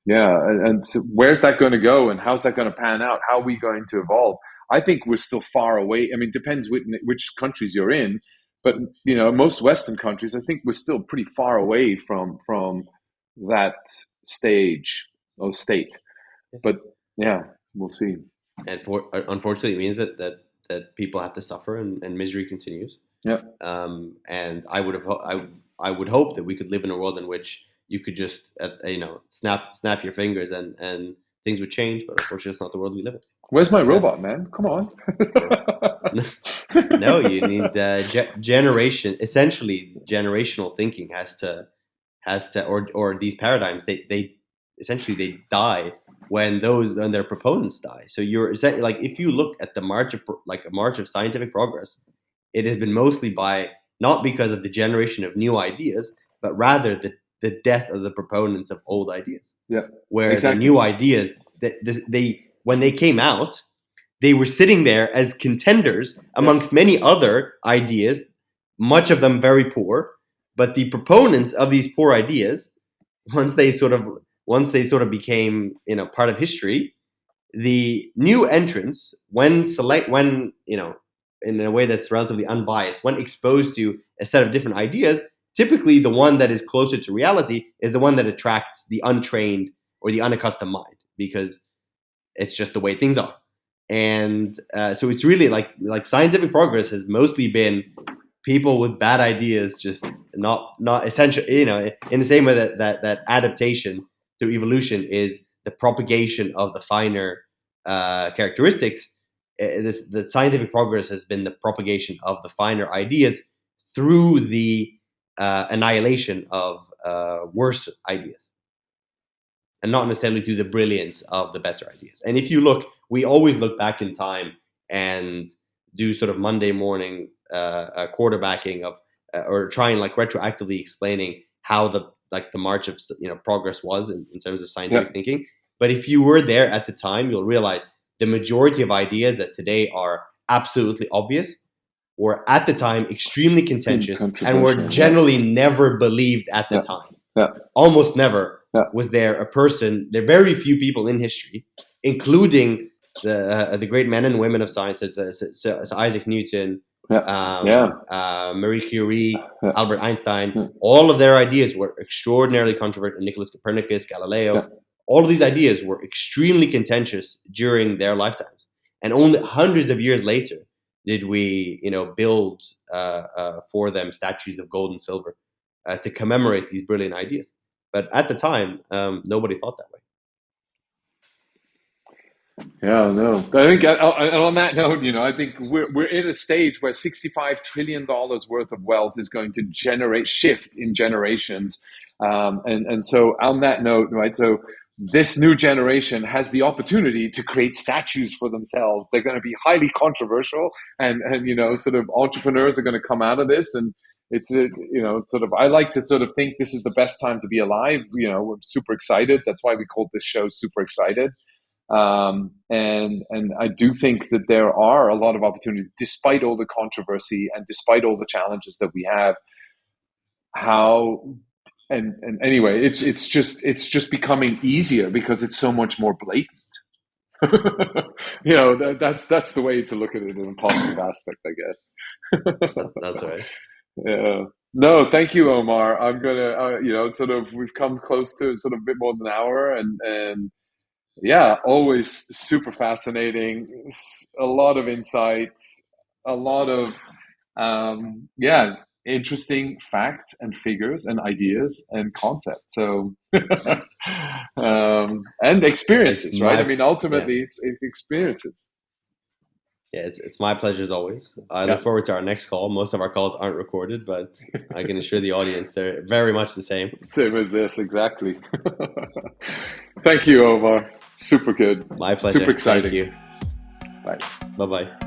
Speaker 1: Yeah, and so where's that going to go, and how's that going to pan out? How are we going to evolve? I think we're still far away. I mean, it depends which countries you're in, but most Western countries, I think we're still pretty far away from that stage or state. But yeah, we'll see.
Speaker 2: And unfortunately, it means that people have to suffer and misery continues.
Speaker 1: Yeah.
Speaker 2: And I would hope that we could live in a world in which you could just snap your fingers and things would change. But unfortunately, it's not the world we live in.
Speaker 1: Where's my robot, man? Come on.
Speaker 2: No, you need generation. Essentially, generational thinking has to, or these paradigms. They essentially die when their proponents die. So you're like, if you look at the march of scientific progress, it has been mostly not because of the generation of new ideas, but rather the death of the proponents of old ideas.
Speaker 1: Yeah,
Speaker 2: where
Speaker 1: exactly.
Speaker 2: The new ideas when they came out, they were sitting there as contenders amongst many other ideas, much of them very poor. But the proponents of these poor ideas, once they sort of became part of history, the new entrants, when in a way that's relatively unbiased, when exposed to a set of different ideas, typically the one that is closer to reality is the one that attracts the untrained or the unaccustomed mind, because it's just the way things are. And so it's really like scientific progress has mostly been people with bad ideas, just not essential, in the same way that adaptation through evolution is the propagation of the finer characteristics. The scientific progress has been the propagation of the finer ideas through the annihilation of worse ideas, and not necessarily through the brilliance of the better ideas. And if you look, we always look back in time and do sort of Monday morning quarterbacking of, or trying retroactively explaining how the march of progress was in terms of scientific thinking. But if you were there at the time, you'll realize the majority of ideas that today are absolutely obvious were at the time extremely contentious and were generally never believed at the time.
Speaker 1: Yeah.
Speaker 2: Almost never was there a person. There are very few people in history, including the great men and women of science, so Isaac Newton, Marie Curie, Albert Einstein. All of their ideas were extraordinarily controversial. Nicholas Copernicus, Galileo. All of these ideas were extremely contentious during their lifetimes, and only hundreds of years later did we, build for them statues of gold and silver to commemorate these brilliant ideas. But at the time, nobody thought that way.
Speaker 1: Yeah, no. I think on that note, I think we're in a stage where $65 trillion worth of wealth is going to shift in generations, and so on that note, right? So this new generation has the opportunity to create statues for themselves. They're going to be highly controversial, and sort of entrepreneurs are going to come out of this, and it's sort of, I like to sort of think this is the best time to be alive. We're super excited. That's why we called this show Super Excited. And I do think that there are a lot of opportunities, despite all the controversy and despite all the challenges that we have. And anyway, it's just becoming easier because it's so much more blatant. That's the way to look at it in a positive aspect, I guess.
Speaker 2: That's right.
Speaker 1: Yeah. No, thank you, Omar. I'm gonna, sort of, we've come close to sort of a bit more than an hour, and yeah, always super fascinating. A lot of insights, a lot of interesting facts and figures and ideas and concepts. So and experiences, right? I mean, ultimately, it's experiences.
Speaker 2: Yeah, it's my pleasure as always. I look forward to our next call. Most of our calls aren't recorded, but I can assure the audience they're very much the same.
Speaker 1: Same as this, exactly. Thank you, Omar. Super good.
Speaker 2: My pleasure.
Speaker 1: Super exciting.
Speaker 2: Thank you.
Speaker 1: Bye.
Speaker 2: Bye-bye.